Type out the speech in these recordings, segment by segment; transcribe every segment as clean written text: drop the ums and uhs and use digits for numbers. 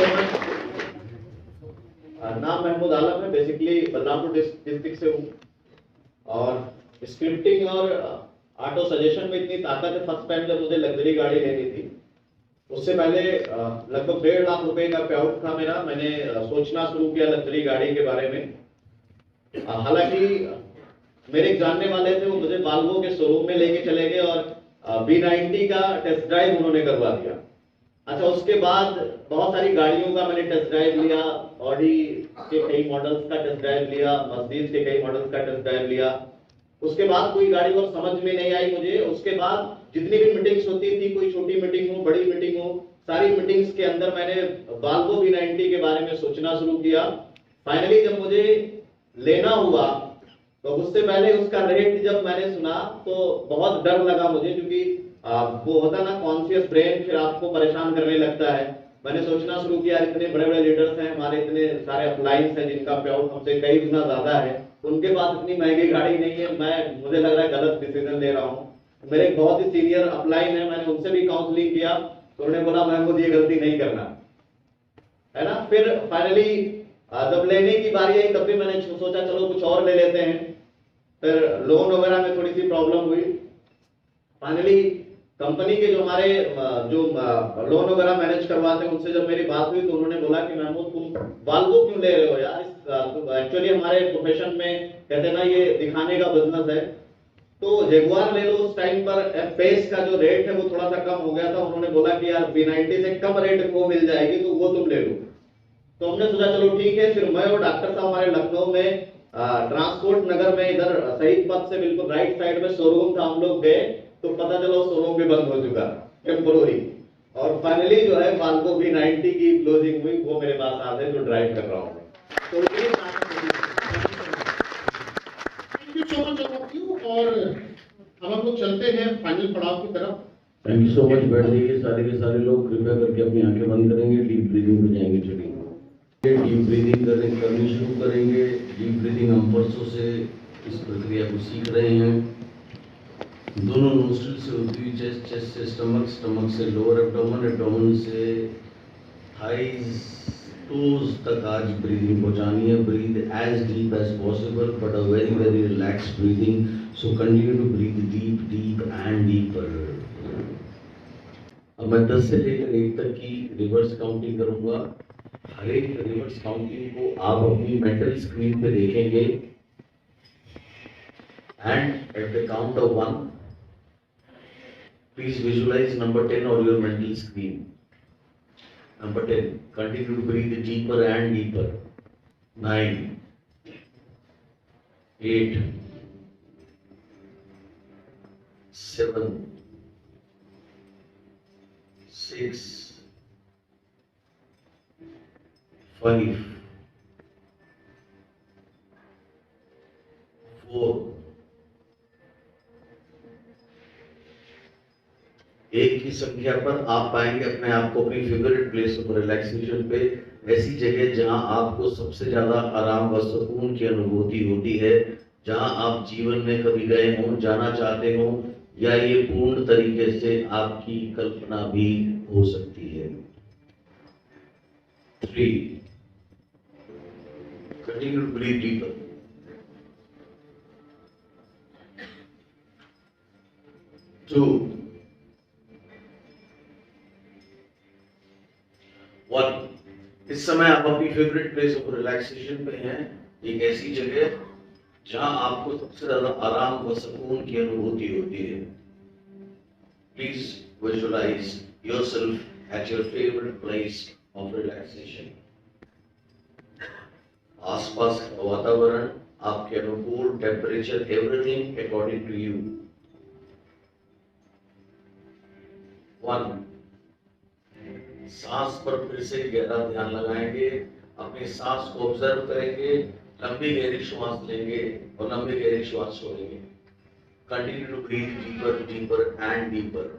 So much. नाम महमूद आलम है, basically Balrampur district से हूँ और स्क्रिप्टिंग और ऑटो सजेशन में इतनी ताकत है। फर्स्ट टाइम जब मुझे लग्जरी गाड़ी लेनी थी, उससे पहले लगभग 1.5 लाख रुपए का पे आउट था मेरा। मैंने सोचना शुरू किया लग्जरी गाड़ी के बारे में। हालांकि मेरे एक जानने वाले थे, वो मुझे वाल्वो के शोरूम में लेके चले गए और B90 का टेस्ट ड्राइव उन्होंने करवा दिया। अच्छा, उसके बाद बहुत सारी गाड़ियों का मैंने टेस्ट ड्राइव लिया। ऑडी के कई मॉडल्स का टेस्ट ड्राइव लिया, मर्सिडीज के कई मॉडल्स का टेस्ट ड्राइव लिया। उसके बाद कोई गाड़ी और समझ में नहीं आई मुझे। उसके बाद जितनी भी मीटिंग्स होती थी, कोई छोटी मीटिंग हो बड़ी मीटिंग हो, सारी मीटिंग्स के अंदर मैंने वाल्वो B90 के बारे में सोचना शुरू किया। फाइनली जब मुझे लेना हुआ तो उससे पहले उसका रेट जब मैंने सुना तो बहुत डर लगा मुझे, क्योंकि वो होता ना कॉन्शियस ब्रेन, फिर आपको परेशान करने लगता है। मैंने सोचना शुरू किया, इतने बड़े बड़े लीडर्स हैं हमारे, इतने सारे अप्लायंस हैं जिनका पे आउट हमसे कई गुना ज्यादा है, उनके पास इतनी महंगी गाड़ी नहीं है। मुझे लग रहा है गलत डिसीजन ले रहा हूँ। मेरे एक बहुत ही सीनियर अपलाइन है, मैंने उनसे भी काउंसलिंग किया तो उन्होंने बोला महमूद ये गलती नहीं करना, है ना। फिर फाइनली जब लेने की बारी आई तब भी मैंने सोचा चलो कुछ और ले लेते हैं। फिर लोन वगैरह में थोड़ी सी प्रॉब्लम हुई। फाइनली कंपनी के जो हमारे जो लोन वगैरह मैनेज करवाते हैं उनसे जब मेरी बात हुई तो उन्होंने बोला कि महमूद तुम वाल्वो क्यों ले रहे हो यार। एक्चुअली हमारे प्रोफेशन में कहते हैं ना, ये दिखाने का बिजनेस है, तो जेगुआर ले लो। उस टाइम पर पेस का जो रेट है वो थोड़ा सा कम हो गया था। उन्होंने बोला कि यार B90 से कम रेट वो मिल जाएगी तो वो तुम ले लो। तो हमने सोचा चलो ठीक है। फिर मैं और डॉक्टर साहब हमारे लखनऊ में ट्रांसपोर्ट नगर में इधर शहीद पथ से बिल्कुल राइट साइड में शोरूम था, हम लोग गए तो पता चला शोरूम भी बंद हो चुका टेम्पोररी। और फाइनली जो है वाल्वो B90 की क्लोजिंग हुई, वो मेरे पास आज है जो ड्राइव कर रहा हूँ। तो ये थैंक यू सो मच और अब हम लोग चलते हैं फाइनल पड़ाव की तरफ। Thank you so much. बैठ जाइए सारे के सारे लोग, कृपया करके अपनी आंखें बंद करेंगे, डीप ब्रीदिंग पे जाएंगे। चलिए डीप ब्रीदिंग करनी शुरू करेंगे। डीप ब्रीदिंग हम परसों से इस प्रक्रिया को सीख रहे हैं। दोनों नोस्ट्रिल से होती हुई चेस्ट, चेस्ट से स्टमक, स्टमक से लोअर एब्डोमेन, एब्डोमेन से थाइज, टोज तक आज ब्रीदिंग पहुंचानी है। Breathe as deep as possible but a very very relax breathing. So continue to breathe deep deep and deeper. अब मैं 10 से लेकर 1 तक की रिवर्स काउंटिंग करूंगा। हर एक रिवर्स काउंटिंग को आप अपनी मेंटल स्क्रीन पे देखेंगे and at the count of 1 please visualise number 10 on your mental screen. Number 10, continue to breathe deeper and deeper. 9, 8, 7, 6, 5, 4, एक की संख्या पर आप पाएंगे अपने आप को अपनी फेवरेट प्लेस ऑफ रिलैक्सेशन पे, ऐसी जगह जहां आपको सबसे ज्यादा आराम व सुकून की अनुभूति होती है, जहां आप जीवन में कभी गए हों, जाना चाहते हो, या ये पूर्ण तरीके से आपकी कल्पना भी हो सकती है। 3, कंटिन्यू टू ब्रीथ डीपर। 2, 1। इस समय आप अपनी फेवरेट प्लेस ऑफ रिलैक्सेशन पे हैं, एक ऐसी जगह जहां आपको सबसे ज्यादा आराम व सुकून की अनुभूति होती है। Please visualise yourself at your favourite place of relaxation. आसपास का वातावरण, आपके अनुकूल temperature, everything according to you. 1, सांस पर फिर से गहरा ध्यान लगाएंगे, अपनी सांस को ऑब्जर्व करेंगे, लंबी गहरी श्वास लेंगे और लंबी गहरी श्वास छोड़ेंगे। Continue to breathe deeper deeper and deeper.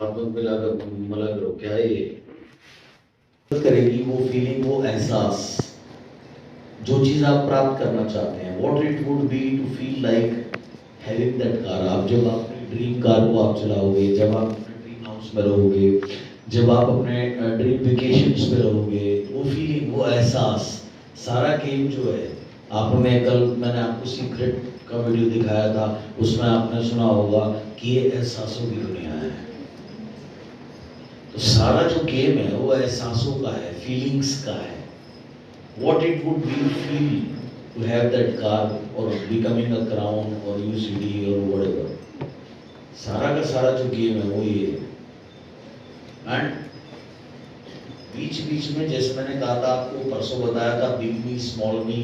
मिलाकर मला करो क्या है ये करेगी वो फीलिंग, वो एहसास, जो चीज आप प्राप्त करना चाहते हैं, what it would be to feel like having that car. आप जब अपने ड्रीम कार को आप चलाओगे, जब आप अपने ड्रीम हाउस में रहोगे, जब आप अपने ड्रीम वेकेशंस में रहोगे, वो फीलिंग, वो एहसास, सारा गेम जो है, आपने कल मैंने आपको सीक्रेट का वीडियो दिखाया था, उसमें आपने सुना होगा कि ये एहसासों की दुनिया है। तो सारा जो गेम है वो एहसासों का है, फीलिंग्स का है। What it would be feel to have that car or becoming a crown or UCD or whatever. सारा का सारा जो गेम है वो ये है। एंड बीच बीच में जैसे मैंने कहा था आपको, परसों बताया था, बिग मी स्मॉल मी,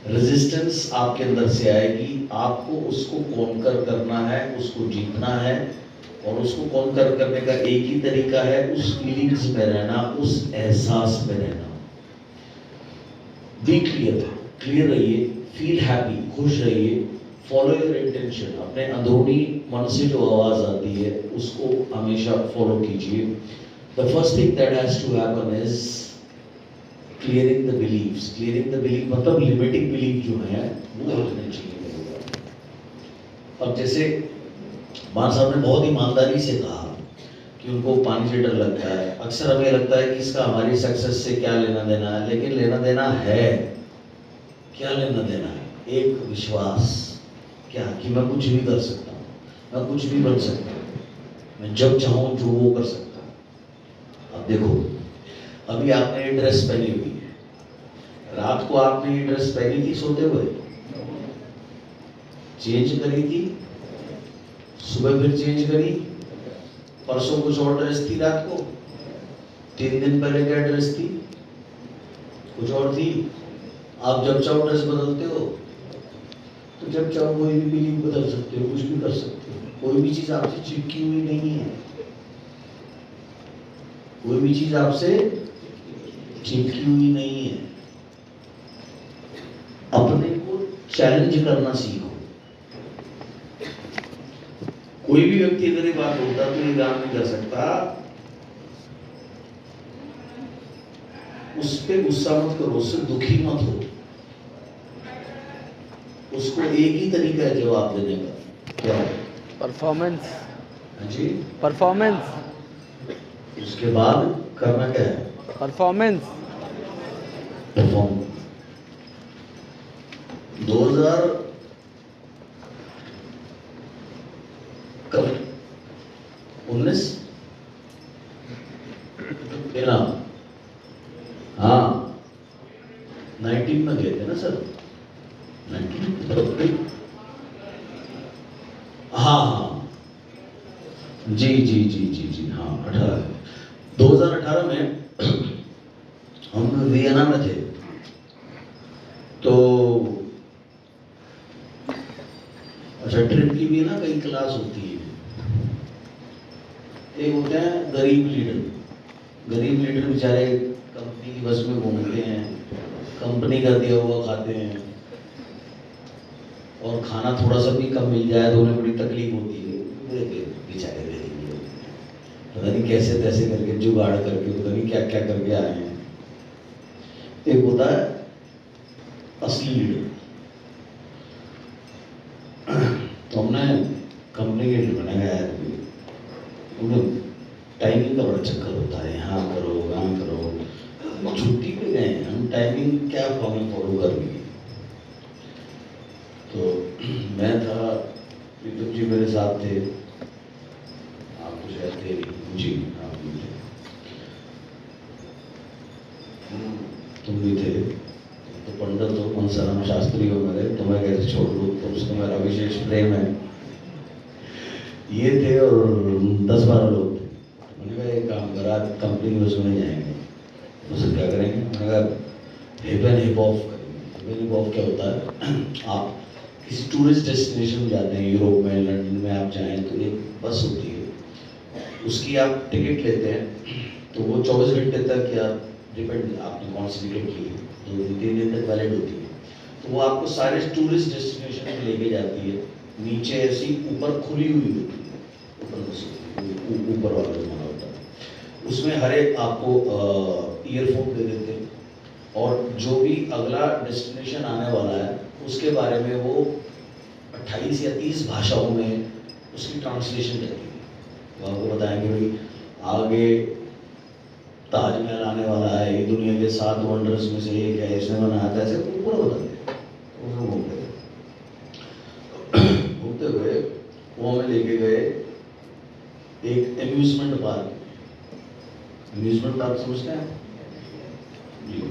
रेजिस्टेंस आपके अंदर से आएगी। आपको उसको कॉन्कर करना है, उसको जीतना है, और उसको कॉन्कर करने का एक ही तरीका है, उस फीलिंग्स में रहना, उस एहसास में रहना। बी क्लियर रहिए, फील हैप्पी, खुश रहिए, फॉलो योर इंटेंशन। अपने अंदरूनी मन से जो आवाज आती है उसको हमेशा फॉलो कीजिए। The first thing that has to happen is clearing the beliefs. Clearing the belief मतलब लिमिटिंग बिलीव जो है वो हटने चाहिए। अब जैसे मान साहब ने बहुत ईमानदारी से कहा कि उनको पानी से डर लगता है। अक्सर हमें लगता है कि इसका हमारी सक्सेस से क्या लेना देना है, लेकिन लेना देना है। क्या लेना देना है? एक विश्वास, क्या कि मैं कुछ भी कर सकता हूँ, मैं कुछ भी बन सकता हूँ, मैं जब चाहूँ जो वो कर सकता हूँ। अब देखो, अभी आपने ये ड्रेस पहनी हुई है, रात को आपने ये ड्रेस पहनी थी सोते हुए, चेंज करी थी, सुबह फिर चेंज करी, परसों कुछ और ड्रेस थी, रात को 3 दिन पहले क्या ड्रेस थी, कुछ और थी। आप जब चाहो ड्रेस बदलते हो, तो जब चाहो कोई भी बिलीव बदल सकते हो, कुछ भी कर सकते हो। कोई भी चीज आपसे चिपकी हुई नहीं है, कोई भी चीज आपसे चिपकी हुई नहीं है। अपने को चैलेंज करना सीखो। कोई भी व्यक्ति अगर ये बात होता तो ये काम नहीं कर सकता, उस पे गुस्सा मत करो, उससे दुखी मत हो। उसको एक ही तरीका है जवाब देने का, क्या है? परफॉर्मेंस। जी, परफॉर्मेंस। उसके बाद करना क्या है? परफॉर्मेंस। परफॉर्म। 2019 तेरा, हाँ 19 में गए थे ना सर, 19 हाँ जी जी जी जी जी हाँ 2018 में हम वियना में थे। तो अच्छा, ट्रिप की भी ना कई क्लास होती है। एक होते हैं गरीब लीडर। गरीब लीडर बेचारे कंपनी की बस में घूमते हैं, कंपनी का दिया हुआ खाते हैं, और खाना थोड़ा सा भी कम मिल जाए तो उन्हें बड़ी तकलीफ होती है। बेचारे गरीब लोग पता नहीं कैसे तैसे करके जुगाड़ करके पता नहीं क्या क्या करके आए हैं। एक होता है असली लीडर। तो हमने कंपनी के लीडर बनाया है, उन्हें टाइमिंग का बड़ा चक्कर होता है, यहाँ करो वहाँ करो। छुट्टी पे गए हैं हम, टाइमिंग क्या फॉलो कर लिए। तो मैं था, प्रीतम जी मेरे साथ थे, आप तो शायद थे जी, आप भी थे, तुम भी थे। तो पंडित हो, मनसाराम शास्त्री हो मेरे, तो मैं कैसे छोड़ दूँ, तो उसका मेरा विशेष प्रेम है। ये थे और 10-12 लोग थे। मैंने कहा एक काम करा, कंपनी में सुने जाएंगे, उससे क्या करेंगे? मैंने कहा हिप एंड हिप ऑफ करेंगे। हिप ऑफ क्या होता है? आप किसी टूरिस्ट डेस्टिनेशन में जाते हैं, यूरोप में, लंदन में आप जाएं तो एक बस होती है, उसकी आप टिकट लेते हैं, तो वो 24 घंटे तक या डिपेंड आपने कौन सी टिकट की, 2-3 दिन तक वैलिड होती है। तो वो आपको सारे टूरिस्ट डेस्टिनेशन में लेके जाती है। नीचे ऐसी ऊपर खुली हुई होती है, ऊपर बस ऊपर वाला जमाना होता है, उसमें हर एक आपको ईयरफोन दे देते हैं और जो भी अगला डेस्टिनेशन आने वाला है उसके बारे में वो 28 या 30 भाषाओं में उसकी ट्रांसलेशन रहती है। वो आपको बताएंगे भाई आगे ताजमहल आने वाला है, ये दुनिया के 7 वंडर्स में से एक है, इसने बनाया था, ऐसे पूरा बताते हैं। घूमते हुए वो हमें लेके गए एक एम्यूजमेंट पार्क। एम्यूजमेंट पार्क समझते हैं जी?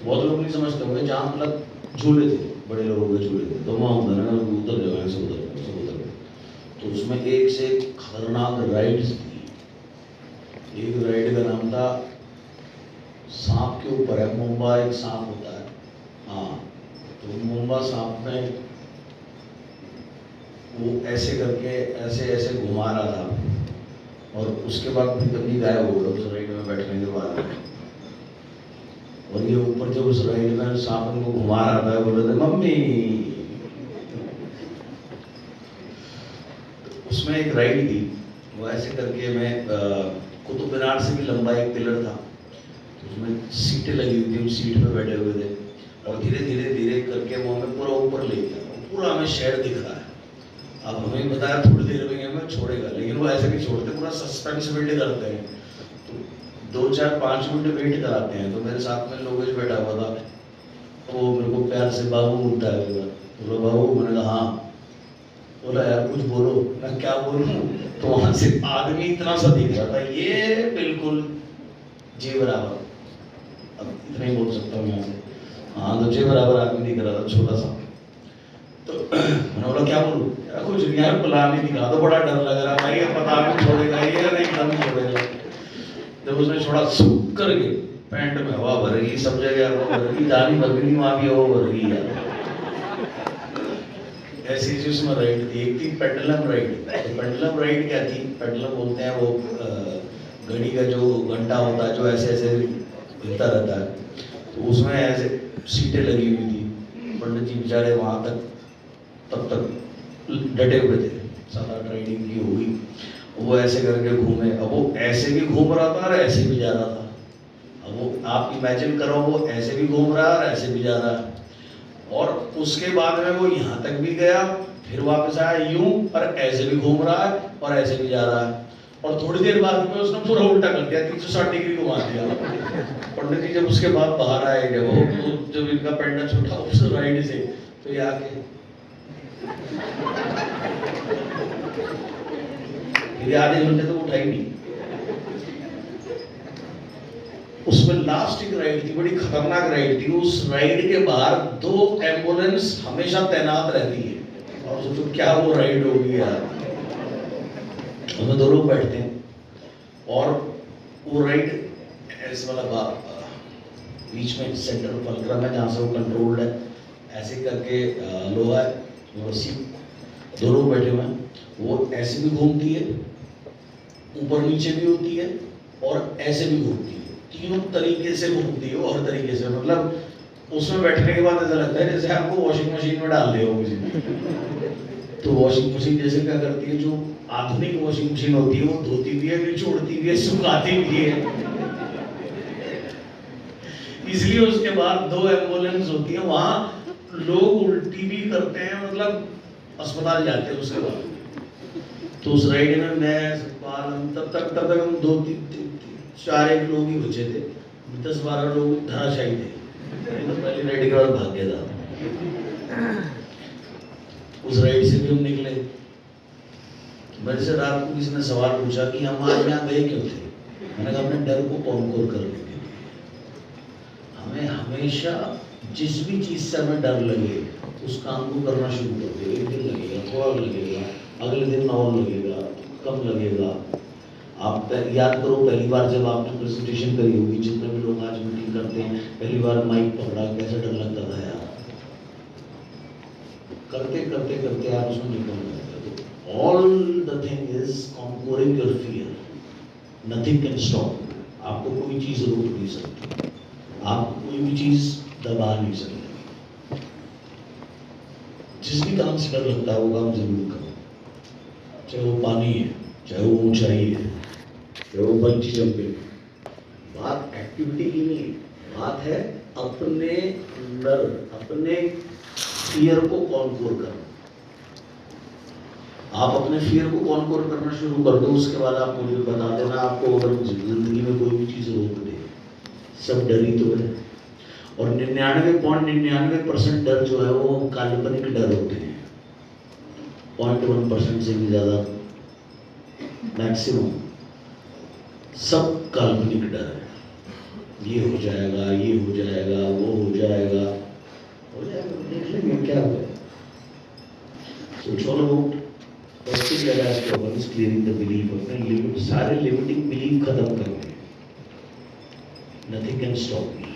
बहुत लोग नहीं समझते होंगे, जहाँ मतलब झूले थे, बड़े लोगों के झूले थे, तो वहाँ उतर गए सब उतर गए। तो उसमें एक से खतरनाक राइड्स थी। एक राइड का नाम था सांप के ऊपर है, मुंबा एक सांप होता है, हाँ, तो मुंबा सांप में वो ऐसे करके ऐसे ऐसे घुमा रहा था और उसके बाद फिर कभी गायब हो गया उस राइड में बैठने के बाद। और ये ऊपर जब उस राइड में सांप उनको घुमा रहा था, बोल रहे थे मम्मी। उसमें एक राइड थी, वो ऐसे करके मैं कुतुब मीनार से भी लंबा एक पिलर था, उसमें सीटें लगी हुई थी, उस सीट पे बैठे हुए थे और धीरे धीरे धीरे करके वो हमें पूरा ऊपर ले गया, पूरा हमें शहर दिख रहा है। अब हमें बताया थोड़ी देर में हमें छोड़ेगा, लेकिन वो ऐसे नहीं छोड़ते, पूरा सस्पेंस बिल्ड करते हैं। तो 2-4-5 मिनट वेट कराते हैं। तो मेरे साथ में लोगेश बैठा हुआ था, तो वो मेरे को प्यार से बाबू बोलता है, बोला बाबू, मैंने कहा हाँ। बोला यार कुछ बोलो। मैं क्या बोलूं? तो वहां से आदमी इतना सा दिख रहा था, ये बिल्कुल जे बराबर, अब इतना ही बोल सकता हूँ यहाँ से, हाँ, तो जे बराबर आदमी दिख रहा था, छोटा सा। तो मैंने बोला क्या बोलूं? कुछ नहीं यार, प्लान नहीं दिखा, तो बड़ा डर लग रहा भाई, पता नहीं छोड़ेगा ये नहीं, दम छोड़ेगा। जब उसने छोड़ा सूख करके पैंट में हवा भर गई, सब जगह हवा भर गई, दाढ़ी भर गई, वहां भी हवा भर गई यार। ऐसी चीज उसमें राइड थी। एक थी पेंडुलम राइड। तो पेंडुलम राइड क्या थी? पेंडुलम बोलते हैं वो घड़ी का जो घंटा होता है जो ऐसे ऐसे हिलता रहता है, तो उसमें ऐसे सीटें लगी हुई थी। पंडित जी बेचारे वहां तक तब तक डटे हुए थे, 7-8 राइडिंग की होगी। वो ऐसे करके घूमे, अब वो ऐसे भी घूम रहा था और ऐसे भी जा रहा था। अब वो आप इमेजिन करो, वो ऐसे भी घूम रहा है और ऐसे भी जा रहा है। और उसके बाद में वो यहाँ तक भी गया, फिर वापस आया यूं, और ऐसे भी घूम रहा है और ऐसे भी जा रहा है। और थोड़ी देर बाद में उसने पूरा उल्टा कर दिया, 360 डिग्री घुमा दिया। पंडित जी जब उसके बाद बाहर आए, जब इनका पेंडा छूटा उस राइड से, तो ये आके ये आधे घंटे तो उठा ही नहीं। उसमें लास्ट एक राइड थी, बड़ी खतरनाक राइड थी। उस राइड के बाहर 2 एम्बुलेंस हमेशा तैनात रहती है। और सोचो क्या वो राइड होगी यार। उसमें 2 लोग बैठते हैं और वो राइड ऐसे वाला बीच में सेंटर फलक्रम है जहाँ से वो कंट्रोल्ड है, ऐसे करके लोहा है, वो सीट 2 लोग बैठे हुए हैं। वो ऐसे भी घूमती है, ऊपर नीचे भी होती है और ऐसे भी घूमती है, तीनों तरीके से घूमती है। और तरीके से मतलब उसमें बैठने के बाद ऐसा लगता है जैसे आपको वॉशिंग मशीन में डाल दिया हो किसी ने। तो वॉशिंग मशीन जैसे क्या करती है, जो आधुनिक वॉशिंग मशीन होती है, वो धोती भी है, निचोड़ती भी है, सुखाती भी है। इसलिए उसके बाद 2 एम्बुलेंस होती है, वहां लोग उल्टी भी करते हैं, मतलब अस्पताल जाते हैं उसके बाद। तो उस राइड में मैं तब तक हम 2-3-4 लोग ही बचे थे, 10-12 लोग धराशायी थे। तो पहली राइड के बाद भाग गया था। उस राइड से भी हम निकले। मेरे से रात को किसी ने सवाल पूछा कि हम आज यहाँ गए क्यों थे? मैंने कहा अपने डर को कॉन्कोर करने के लिए। हमें हमेशा जिस भी चीज से हमें डर लगे उस काम को करना शुरू कर दो। 1 दिन लगेगा, थोड़ा लगेगा, अगले दिन और लगेगा, कम लगेगा। आप याद करो पहली बार जब आपने प्रेजेंटेशन करी होगी, जितने भी लोग आज मीटिंग करते हैं, पहली बार माइक पकड़ा, कैसे डर लगता था यार। करते करते करते आप उसमें निकल जाते हो। All the thing is conquering your fear. Nothing can stop. आपको कोई चीज रोक नहीं सकती, आपको कोई भी चीज दबा नहीं सकती। जिस भी काम से डर लगता है वो काम जरूर करो, चाहे वो पानी है, चाहे वो ऊंचाई है, चाहे वो बंची जंपिंग। बात एक्टिविटी की नहीं, बात है अपने अंदर अपने फियर को कॉन्कोर करना। आप अपने फियर को कॉन्कोर करना शुरू कर दो, उसके बाद आप मुझे बता देना आपको अगर जिंदगी में कोई भी चीज रोक दे। सब डर ही तो है, और 99.99% डर जो है वो काल्पनिक डर होते हैं। 0.1% से भी ज्यादा मैक्सिमम सब काल्पनिक डर है। ये हो जाएगा, ये हो जाएगा, वो हो जाएगा, देख लेंगे क्या होगा। So it's all about first thing that has to happen is clearing the belief। अपने लिमिट, सारे लिमिटिंग बिलीफ खत्म करने। Nothing can stop me।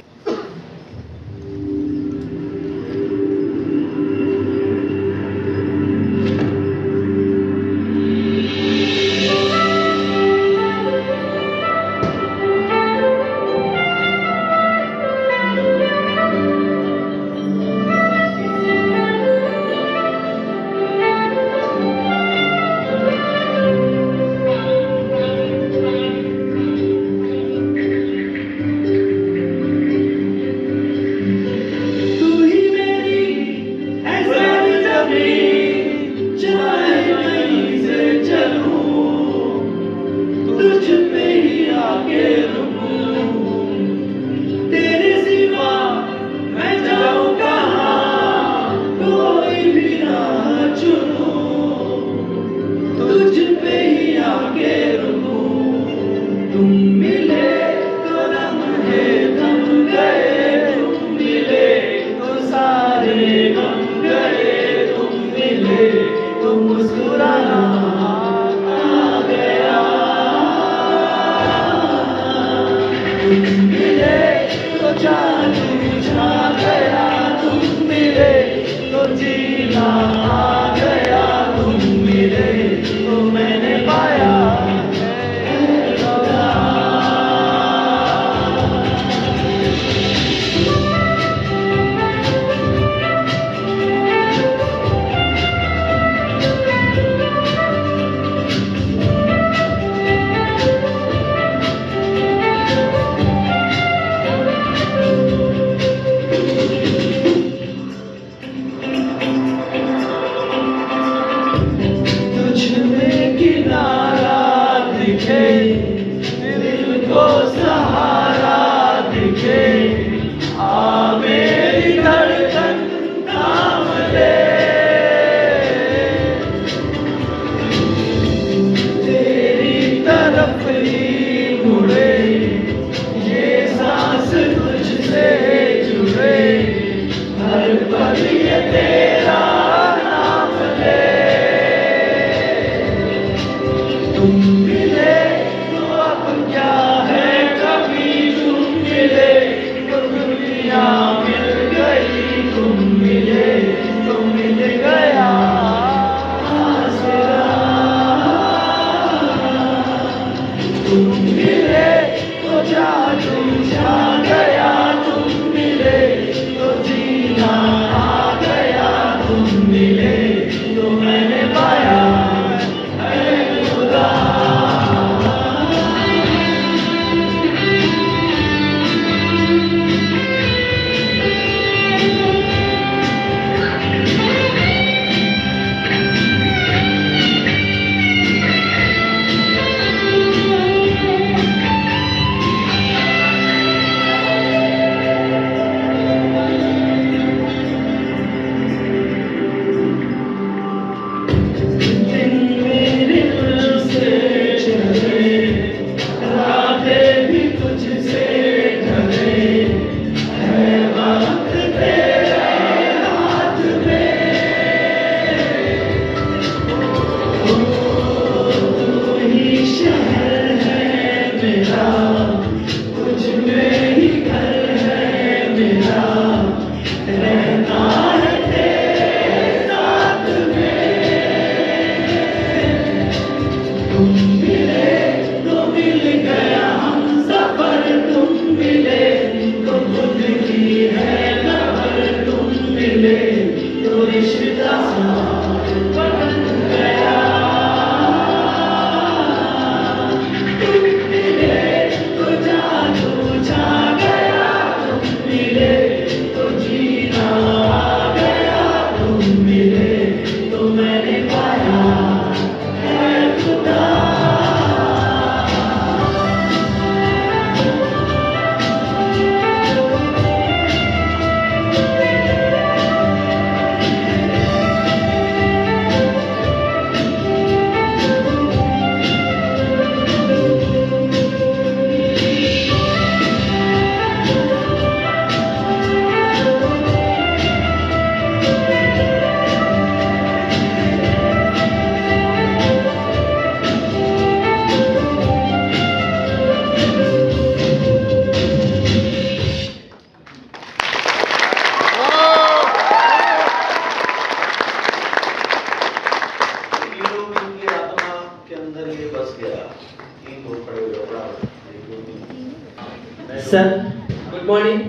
Sir, good morning.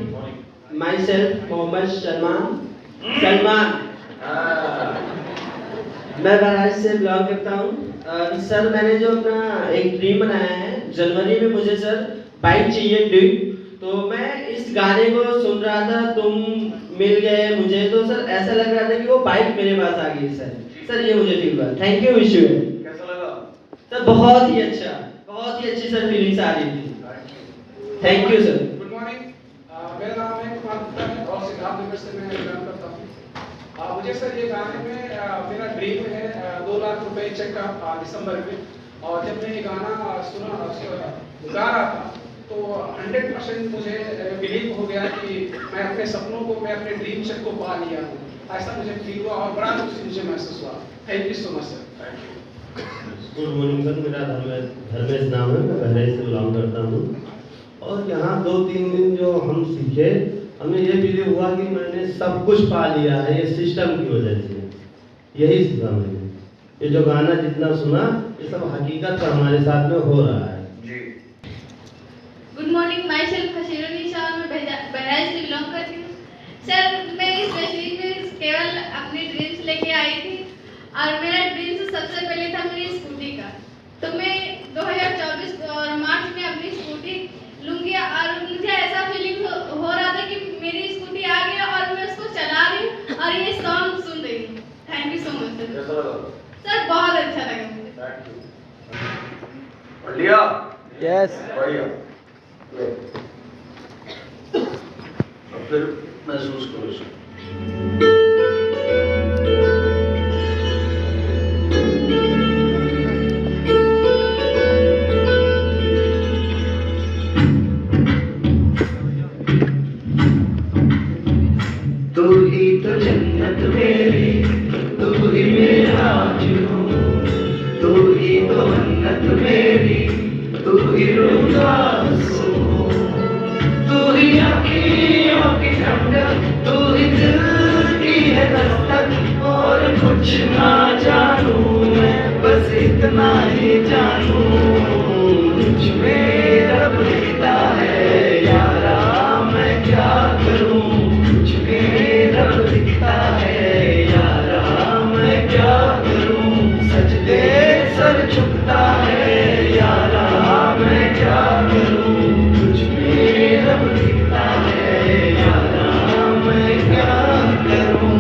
Myself Mohammad Salman मैं बहराइच से बिलोंग करता हूँ। सर मैंने जो अपना एक ड्रीम बनाया है, जनवरी में मुझे सर बाइक चाहिए ड्रीम। तो मैं इस गाने को सुन रहा था, तुम मिल गए मुझे, तो सर ऐसा लग रहा था कि वो बाइक मेरे पास आ गई सर ये मुझे फील हुआ। Thank you wish you. कैसा लगा? सर बहुत ही अच्छी सर फीलिंग्स आ रही थी। Thank you sir. Good morning, मेरा नाम है कुमार गुप्ता है और सिद्धार्थ नगर से मैं काम करता हूँ। मुझे सर ये गाने में मेरा ड्रीम है 2 लाख रुपए चेक का दिसंबर में। और जब मैं ये गाना गा रहा था तो 100% मुझे बिलीव हो गया कि मैं अपने सपनों को, मैं अपने ड्रीम चेक को पा लिया हूँ। ऐसा मुझे फील हुआ और बड़ा खुशी मुझे महसूस हुआ। Thank you so much sir. Good morning sir, मेरा धर्मेश नाम है, मैं बहराइच से बिलोंग करता हूँ। और यहाँ 2-3 दिन जो हम सीखे, हमें ये फील हुआ कि मैंने सब कुछ पा लिया है ये सिस्टम की वजह से। यही सीखा मैंने। ये जो गाना जितना सुना, ये सब हकीकत का हमारे साथ में हो रहा है। गुड मॉर्निंग, माई सेल्फ हसीरुल निशा और मैं बहराइच से बिलोंग करती हूँ। सर मैं इस मैसेज में केवल अपनी ड्रीम्स लेके आई थी और मेरा ड्रीम्स सबसे पहले था मेरी स्कूटी का। तो मैं 2024 और मार्च में अपनी स्कूटी लूँगी और मुझे ऐसा फीलिंग हो रहा था कि मेरी स्कूटी आ गई और मैं उसको चला रही हूँ और ये सॉन्ग सुन रही हूँ। Thank you so much sir. Sir बहुत अच्छा लगा मुझे। बढ़िया। Yes. बढ़िया। अब फिर महसूस करो इसको। तू ही तो जन्नत मेरी, तू ही मेरा जुनून, तू ही तो जन्नत मेरी, तू ही रोज़ा सुकून, तू ही आँखों की ठंडक, तू ही दिल की है दस्तक। और कुछ ना जानूं मैं, बस इतना ही जानूं, तुझ में रब लिखता है यारा, मैं क्या करूं। रब दिखता है यारा, मैं क्या करूं। सजदे सर झुकता है यारा, मैं क्या करूं। तुझ में रब दिखता है यारा, मैं क्या करूं।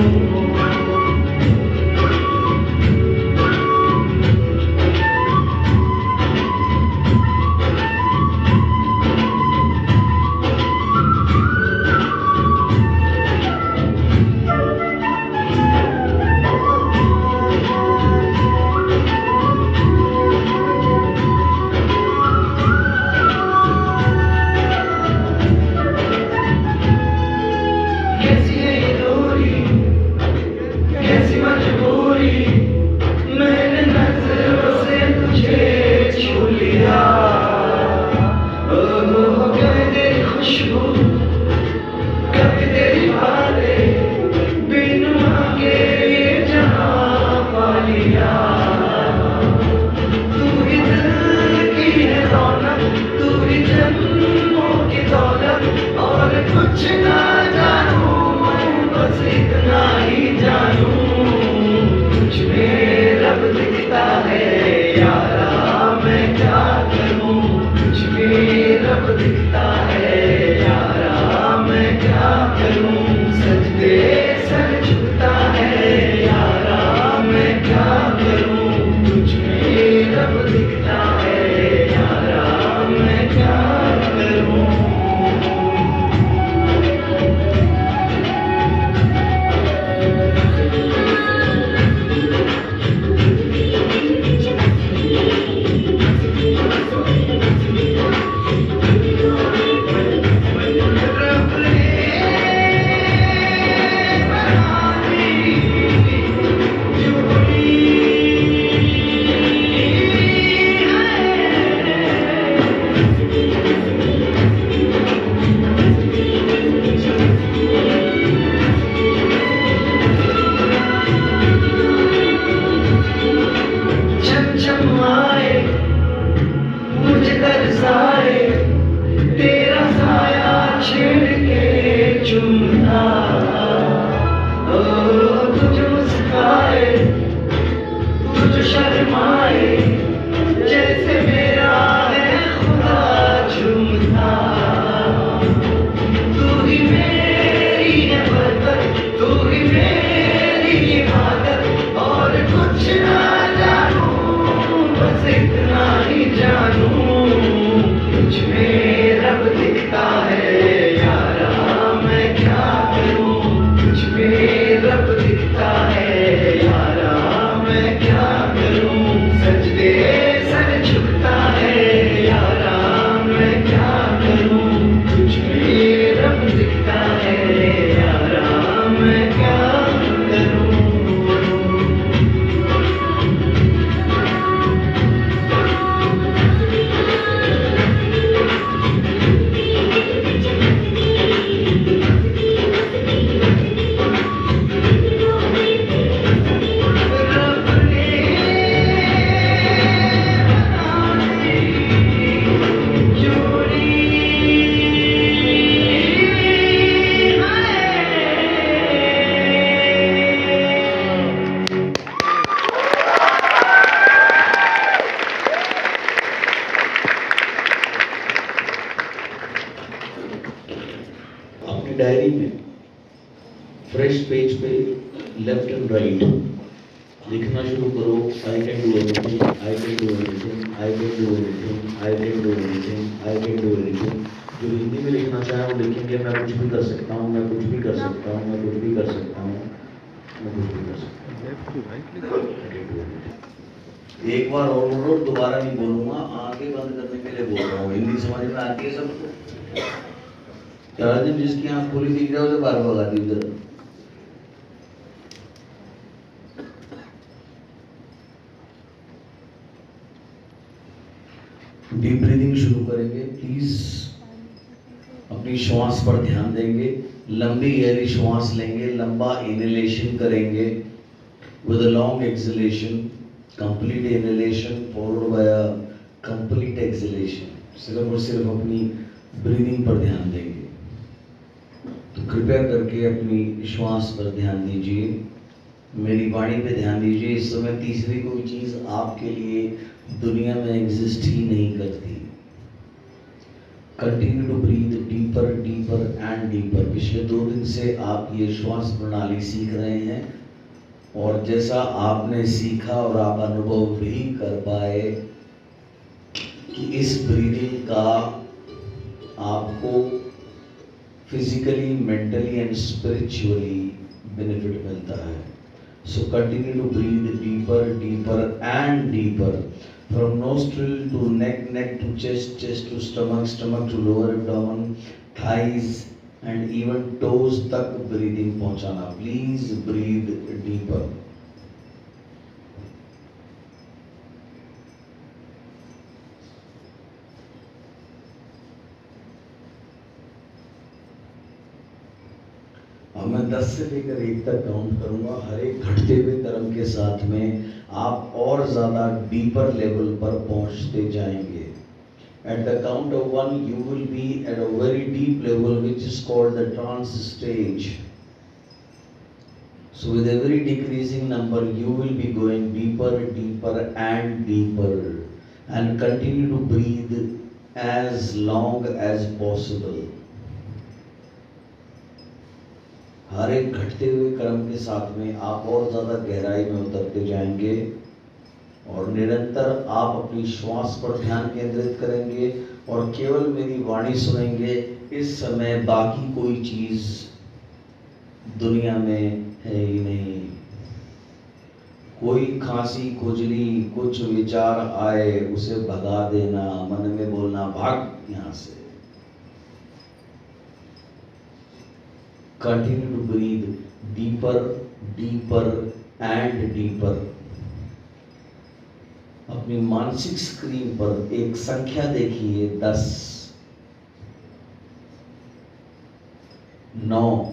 कुछ ना जानूं मैं, बस इतना ही जानूं, तुझ में रब दिखता है यारा, मैं क्या करूं। तुझ में रब दिखता है यारा, मैं क्या करूं। सजदे सर झुकता है यारा, मैं क्या करूं। तुझ में रब दिखता है यारा, मैं क्या करूं। मुझे तरसाए तेरा साया। चूमता, ओ तुझ मुस्काए, तुझ शर्माए, जैसे मेरा है खुदा चूमता। तू ही मेरी है बरकत, तू ही मेरी इबादत, और कुछ ना जानूं, बस इतना ही जानूं, तुझ में रब दिखता है यारा, मैं क्या करूं, तुझ में रब दिखता है यारा, मैं क्या करूं, सजदे सर झुकता है यारा, मैं क्या करूं, तुझ में रब दिखता है यारा, मैं क्या करूं। अपनी डायरी में फ्रेश पेज पे लेफ्ट एंड राइट लिखना शुरू करो। I can do anything, I can do anything, I can do anything, I can do anything, I can do anything. जो हिंदी में लिखना चाहे वो लिखेंगे, मैं कुछ भी कर सकता हूँ, मैं कुछ भी कर सकता हूँ, मैं कुछ भी कर सकता हूँ, मैं कुछ भी कर सकता हूँ। एक बार और बोलो, दोबारा नहीं बोलूंगा, आंखें बंद करने के लिए बोल रहा हूँ। हिंदी समझ में आती है सबको? चार दिन जिसकी आंख खुली दिख रहा है उसे बार भगा दी उधर। डीप ब्रीदिंग शुरू करेंगे। प्लीज अपनी श्वास पर ध्यान देंगे। लंबी गहरी श्वास लेंगे, लंबा इनहेलेशन करेंगे with a long exhalation, complete inhalation followed by a complete exhalation. सिर्फ और सिर्फ अपनी ब्रीदिंग पर ध्यान देंगे। तो कृपया करके अपनी श्वास पर ध्यान दीजिए, मेरी वाणी पे ध्यान दीजिए। इस समय तीसरी कोई चीज आपके लिए दुनिया में एग्जिस्ट ही नहीं करती। Continue to breathe deeper deeper and deeper. पिछले 2 दिन से आप ये श्वास प्रणाली सीख रहे हैं, और जैसा आपने सीखा और आप अनुभव भी कर पाए कि इस ब्रीदिंग का आपको physically, mentally and spiritually benefit मिलता है। So continue to breathe deeper deeper and deeper, from nostril to neck, neck to chest, chest to stomach, stomach to lower abdomen, thighs and even toes तक breathing पहुंचाना। Please breathe deeper. अब मैं 10 से लेकर 1 तक count करूंगा। हर एक घटते हुए क्रम के साथ में आप और ज्यादा डीपर लेवल पर पहुंचते जाएंगे। At the count of 1, you will be at a very deep level, which is called the trance stage. So with every decreasing number, you will be going deeper, deeper and deeper, and continue to breathe as long as possible. हर एक घटते हुए क्रम के साथ में आप और ज्यादा गहराई में उतरते जाएंगे, और निरंतर आप अपनी श्वास पर ध्यान केंद्रित करेंगे और केवल मेरी वाणी सुनेंगे। इस समय बाकी कोई चीज दुनिया में है ही नहीं। कोई खांसी, खुजली, कुछ विचार आए उसे भगा देना, मन में बोलना भाग यहां से। Continue to breathe deeper deeper and deeper. अपनी मानसिक स्क्रीन पर एक संख्या देखिए, 10, 9,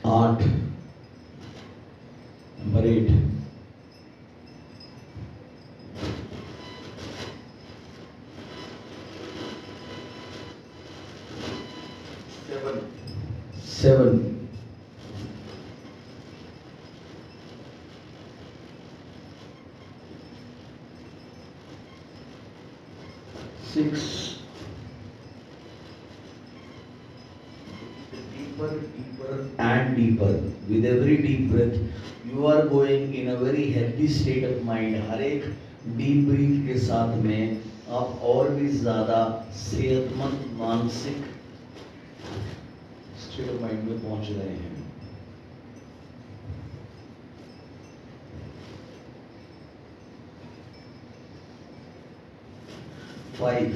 8, number 8, 6. Deeper, deeper and deeper. With every deep breath, you are going in a very healthy state of mind. हर एक deep breath के साथ में आप और भी ज़्यादा सेहतमंद मानसिक स्टेट ऑफ माइंड में पहुंच रहे हैं. 5,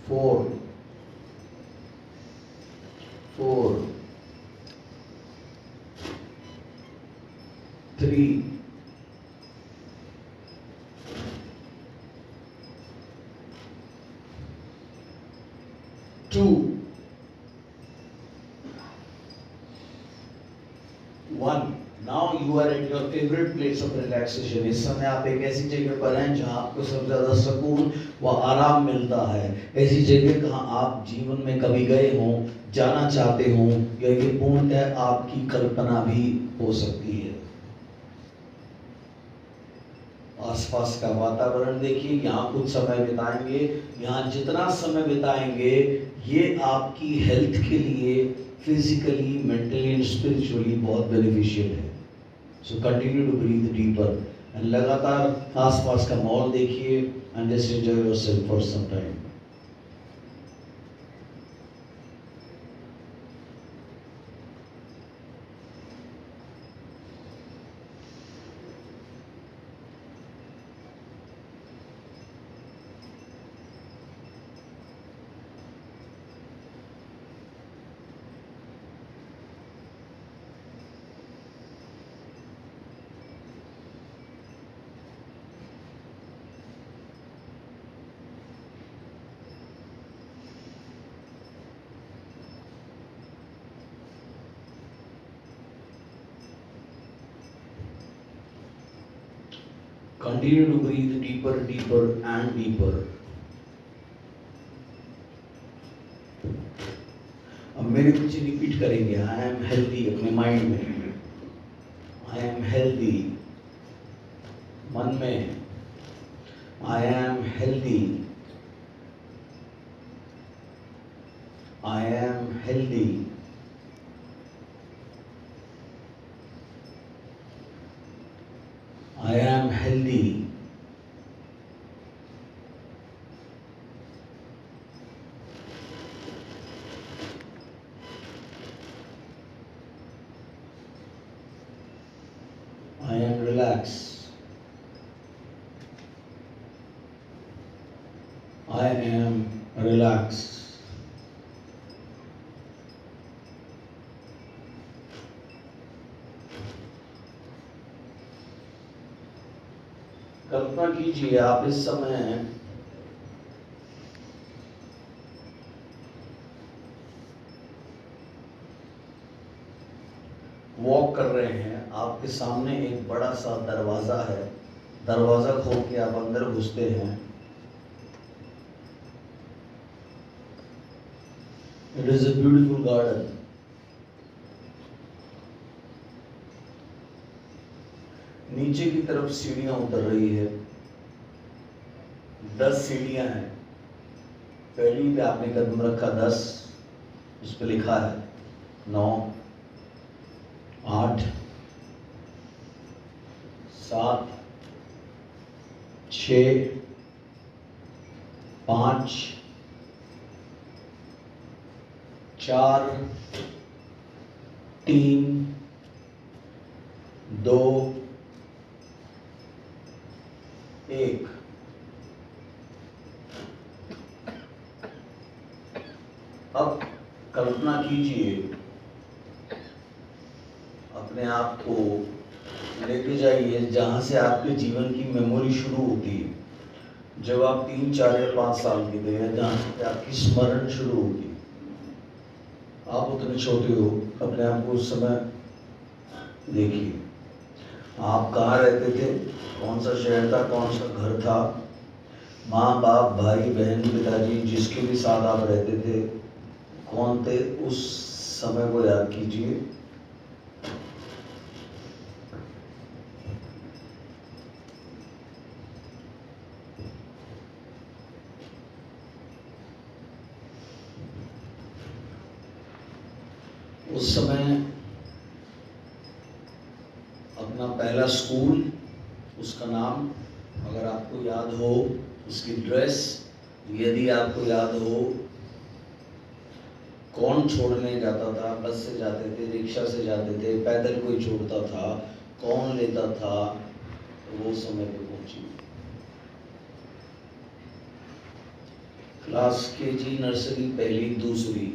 4, 3, 2, 1. Now you are at your favorite place of relaxation. इस समय आप एक ऐसी जगह पर हैं जहाँ आपको सबसे ज़्यादा सुकून व आराम मिलता है. ऐसी जगह कहाँ आप जीवन में कभी गए हों, जाना चाहते हों, या ये पूर्णतः आपकी कल्पना भी हो सकती है. आसपास का वातावरण देखिए. यहाँ कुछ समय बिताएंगे. यहाँ जितना समय बिताएंगे ये आपकी हेल्थ के लिए फिजिकली, मेंटली एंड स्पिरिचुअली बहुत बेनिफिशियल है. So continue to breathe deeper and लगातार आसपास का माहौल देखिए and just enjoy yourself for some time. Continue to breathe deeper, deeper and deeper. अब मेरे पीछे रिपीट करेंगे. I am healthy अपने माइंड में. I am healthy मन में. I am healthy. I am healthy. I am healthy. I am relaxed. I am relaxed. कल्पना कीजिए आप इस समय वॉक कर रहे हैं. आपके सामने एक बड़ा सा दरवाजा है. दरवाजा खोल के आप अंदर घुसते हैं. It is a beautiful garden. नीचे की तरफ सीढ़ियां उतर रही है. 10 सीढ़ियां हैं. पहली पे आपने कदम रखा 10, उस पर लिखा है 9, 8, 7, 6, 5, 4, 3, 2, 1. अब कल्पना कीजिए अपने आप को लेके जाइए जहां से आपके जीवन की मेमोरी शुरू होती है. जब आप 3, 4 या 5 साल के थे, जहां से आपकी स्मरण शुरू होती. आप उतने छोटे हो. अपने आप को उस समय देखिए. आप कहाँ रहते थे, कौन सा शहर था, कौन सा घर था, माँ बाप भाई बहन पिताजी जिसके भी साथ आप रहते थे कौन थे, उस समय को याद कीजिए. उस समय अपना पहला स्कूल, उसका नाम अगर आपको याद हो, उसकी ड्रेस यदि आपको याद हो, कौन छोड़ने जाता था, बस से जाते थे, रिक्शा से जाते थे, पैदल कोई छोड़ता था, कौन लेता था, तो वो समय पे पहुंची। क्लास केजी, नर्सरी, पहली, दूसरी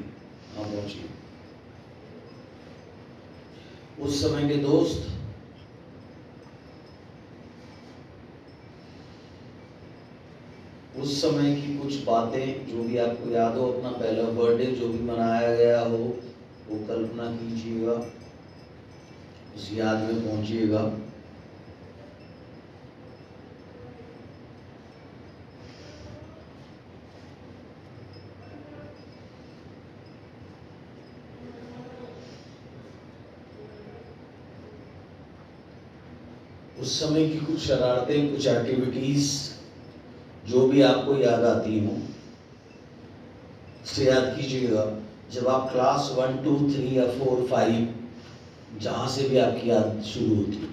पहुंची। उस समय के दोस्त उस समय की कुछ बातें जो भी आपको याद हो, अपना पहला बर्थडे जो भी मनाया गया हो, वो कल्पना कीजिएगा, उस याद में पहुंचिएगा। उस समय की कुछ शरारतें, कुछ एक्टिविटीज जो भी आपको याद आती हो, उसे याद कीजिएगा। जब आप क्लास 1, 2, 3 या 4, 5 जहां से भी आपकी याद शुरू होती,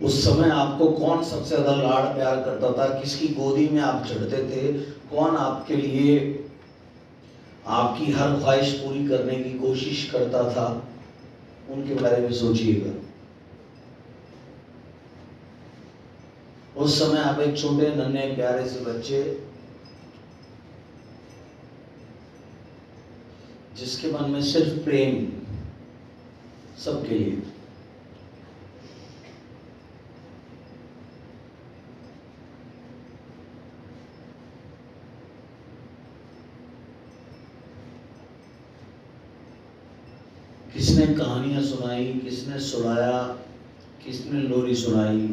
उस समय आपको कौन सबसे ज्यादा लाड़ प्यार करता था, किसकी गोदी में आप चढ़ते थे, कौन आपके लिए आपकी हर ख्वाहिश पूरी करने की कोशिश करता था, उनके बारे में सोचिएगा। उस समय आप एक छोटे नन्हे प्यारे से बच्चे, जिसके मन में सिर्फ प्रेम सबके लिए। किसने कहानियां सुनाई, किसने सुनाया, किसने लोरी सुनाई,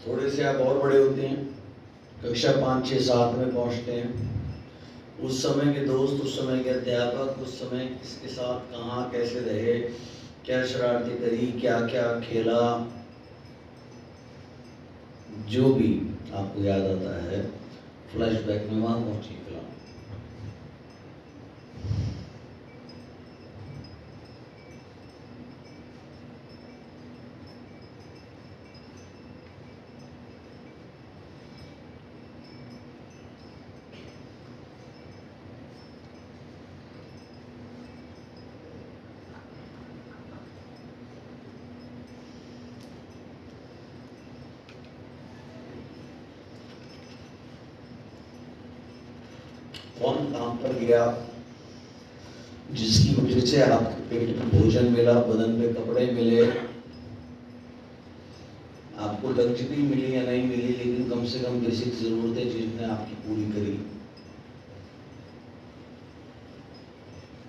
थोड़े से आप और बड़े होते हैं, कक्षा 5, 6, 7 में पहुंचते हैं। उस समय के दोस्त, उस समय के अध्यापक, उस समय किसके साथ कहाँ कैसे रहे, क्या शरारती करी, क्या क्या खेला, जो भी आपको याद आता है, फ्लैशबैक में वहां पहुंची फिलहाल। कौन काम पर गया जिसकी वजह से आपके पेट में भोजन मिला, बदन पे कपड़े मिले, आपको लग्जरी मिली या नहीं मिली, लेकिन कम से कम बेसिक जरूरतें जिसने आपकी पूरी करी,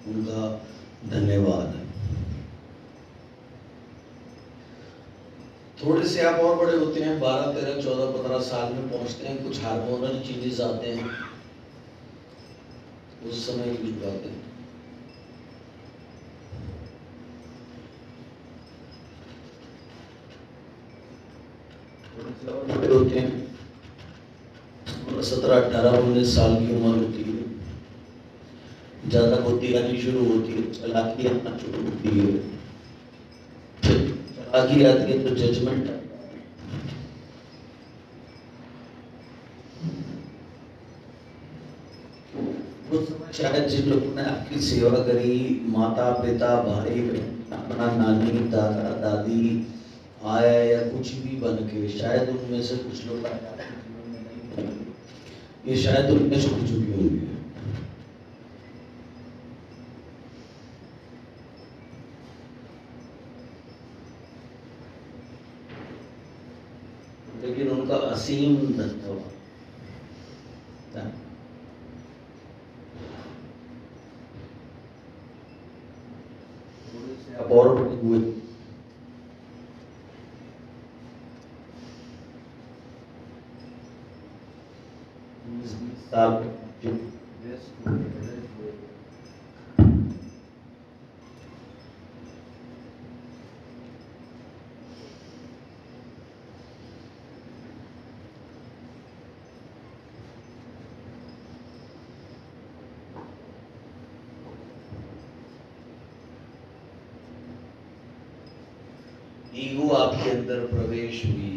उनका धन्यवाद। थोड़े से आप और बड़े होते हैं, 12, 13, 14, 15 साल में पहुंचते हैं, कुछ हार्मोनल चेंजेस आते हैं। उस समय की बातें होते हैं, 17, 18, 19 साल की उम्र होती है, ज्यादा बुद्धि आनी शुरू होती है, चालाकी आना शुरू होती है, चालाकी आती है तो जजमेंट। उस समय शायद जिन लोगों ने आपकी सेवा करी, माता पिता, भाई बहन, अपना नानी, दादा दादी, आया या कुछ भी बन के, शायद उनमें से कुछ लोग आपके जीवन में नहीं बने, ये शायद उनमें छुपी छुपी होंगी। लेकिन उनका असीम धन्यवाद। आप और हुए साल ईगो आपके अंदर प्रवेश हुई,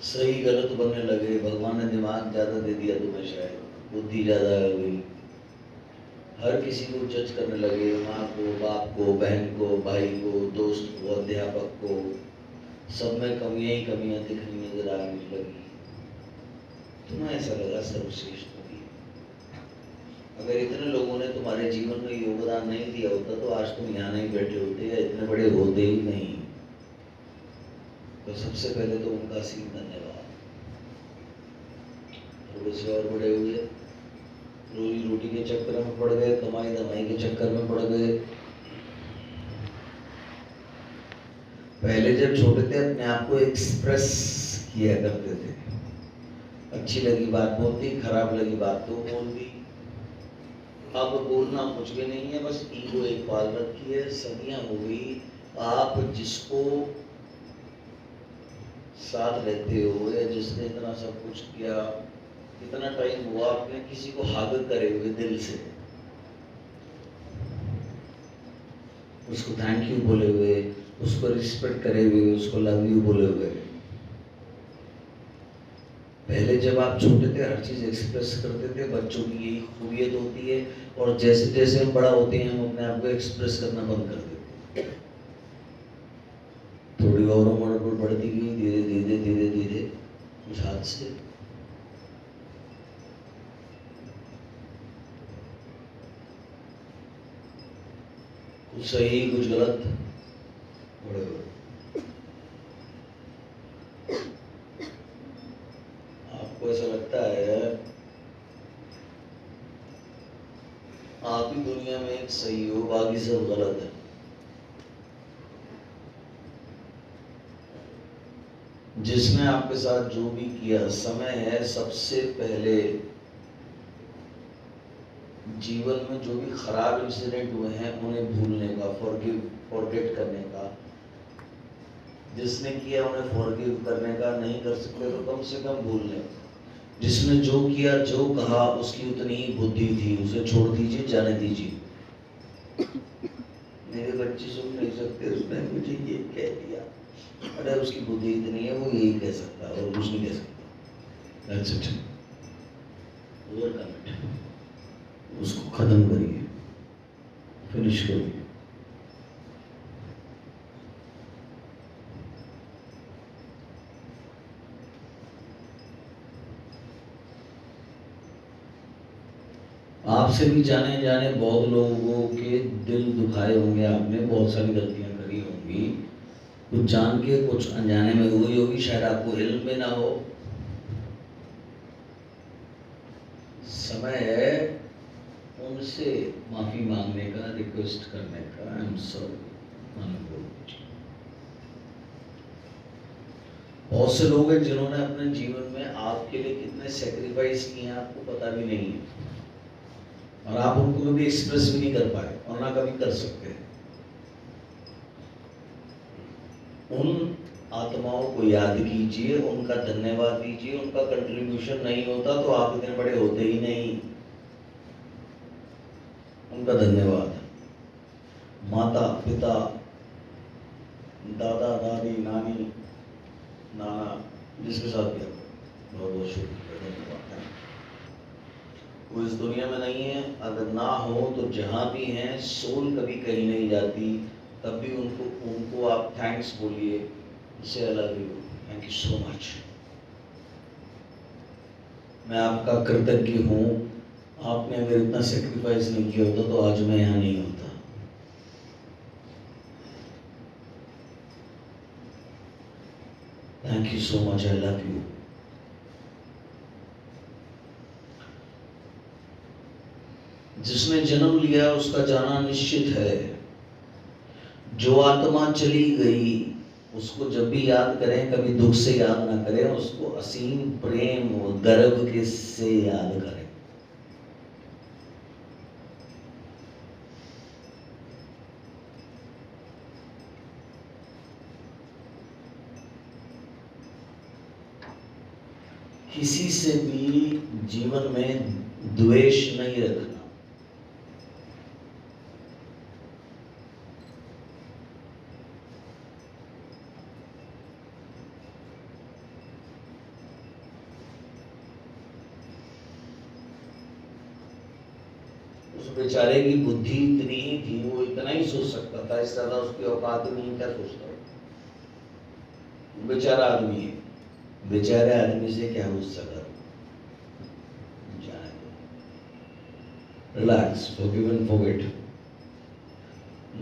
सही गलत बनने लगे, भगवान ने दिमाग ज्यादा दे दिया तुम्हें, शायद बुद्धि ज्यादा हो गई, हर किसी को जज करने लगे, माँ को, बाप को, बहन को, भाई को, दोस्त को, अध्यापक को, सब में कमियां ही कमियां दिखनी नजर आने लगी। तुम्हें ऐसा लगा सर्वश्रेष्ठ होगी। अगर इतने लोगों ने तुम्हारे जीवन में योगदान नहीं दिया होता तो आज तुम यहाँ नहीं बैठे होते या इतने बड़े होते ही नहीं। तो सबसे पहले तो उनका असीम धन्यवाद। थोड़े से और बड़े हुए, रोजी रोटी के चक्कर में पड़ गए, कमाई धमाई के चक्कर में पड़ गए। पहले जब छोटे थे अपने आप को एक्सप्रेस किया करते थे, अच्छी लगी बात बोल दी, खराब लगी बात तो बोल दी। अब बोलना कुछ भी नहीं है, बस ईगो एक पाल रखी है, सदियां हो गई। आप जिसको साथ रहते हो या जिसने इतना सब कुछ किया, इतना टाइम हुआ आपने किसी को हाग करे हुए दिल से, उसको थैंक यू बोले हुए, उसको रिस्पेक्ट करे हुए, उसको लव यू बोले हुए। पहले जब आप छोटे थे हर चीज एक्सप्रेस करते थे, बच्चों की यही खूबियत होती है, और जैसे जैसे हम बड़ा होते हैं हम अपने आप को एक्सप्रेस करना बंद कर देते हैं। थोड़ी और उम्र बढ़ती गई, धीरे धीरे धीरे धीरे कुछ हाथ से कुछ सही कुछ गलत बड़े बड़े। आपको ऐसा लगता है आप ही दुनिया में एक सही हो, बाकी सब गलत है। जिसने आपके साथ जो भी किया, समय है सबसे पहले जीवन में जो भी खराब इंसिडेंट हुए हैं उन्हें भूलने का, फॉरगेट करने का। जिसने किया उन्हें फॉरगिव करने का, नहीं कर सकते तो कम से कम भूल लें। जिसने जो किया जो कहा उसकी उतनी ही बुद्धि थी, उसे छोड़ दीजिए, जाने दीजिए। मेरे बच्चे सुन नहीं सकते, उसने मुझे ये कह दिया, अरे उसकी बुद्धि इतनी है, वो यही कह सकता है और कुछ नहीं कह सकता। That's it. Overcome it. उसको खत्म करिए, फिनिश करिए। आपसे भी जाने जाने बहुत लोगों के दिल दुखाए होंगे, आपने बहुत सारी गलतियां करी होंगी, कुछ जान के कुछ अनजाने में हुई होगी, शायद आपको इल्म में ना हो। समय है उनसे माफी मांगने का, रिक्वेस्ट करने का। I am sorry. बहुत से लोग हैं जिन्होंने अपने जीवन में आपके लिए कितने सेक्रीफाइस किए हैं आपको पता भी नहीं है, और आप उनको कभी एक्सप्रेस भी नहीं कर पाए और ना कभी कर सकते। उन आत्माओं को याद कीजिए, उनका धन्यवाद दीजिए। उनका कंट्रीब्यूशन नहीं होता तो आप इतने बड़े होते ही नहीं। उनका धन्यवाद। माता पिता, दादा दादी, नानी नाना, जिसके साथ भी बहुत बहुत शुक्रिया, धन्यवाद। वो इस दुनिया में नहीं है, अगर ना हो तो जहाँ भी हैं, सोल कभी कहीं नहीं जाती, तब भी उनको आप थैंक्स बोलिए, से I love you, thank you so much. मैं आपका कृतज्ञ हूँ। आपने अगर इतना सेक्रीफाइस नहीं किया होता तो आज मैं यहाँ नहीं होता। Thank you so much, I love you. जिसने जन्म लिया उसका जाना निश्चित है। जो आत्मा चली गई उसको जब भी याद करें, कभी दुख से याद ना करें, उसको असीम प्रेम और गर्व के से याद करें। किसी से भी जीवन में द्वेष नहीं रखना। उस बेचारे की बुद्धि इतनी ही थी, वो इतना ही सोच सकता था, इससे ज्यादा उसकी औकात नहीं। क्या सोचता है? बेचारा आदमी है, बेचारे आदमी से क्या हो सका। Relax, forgive and forget.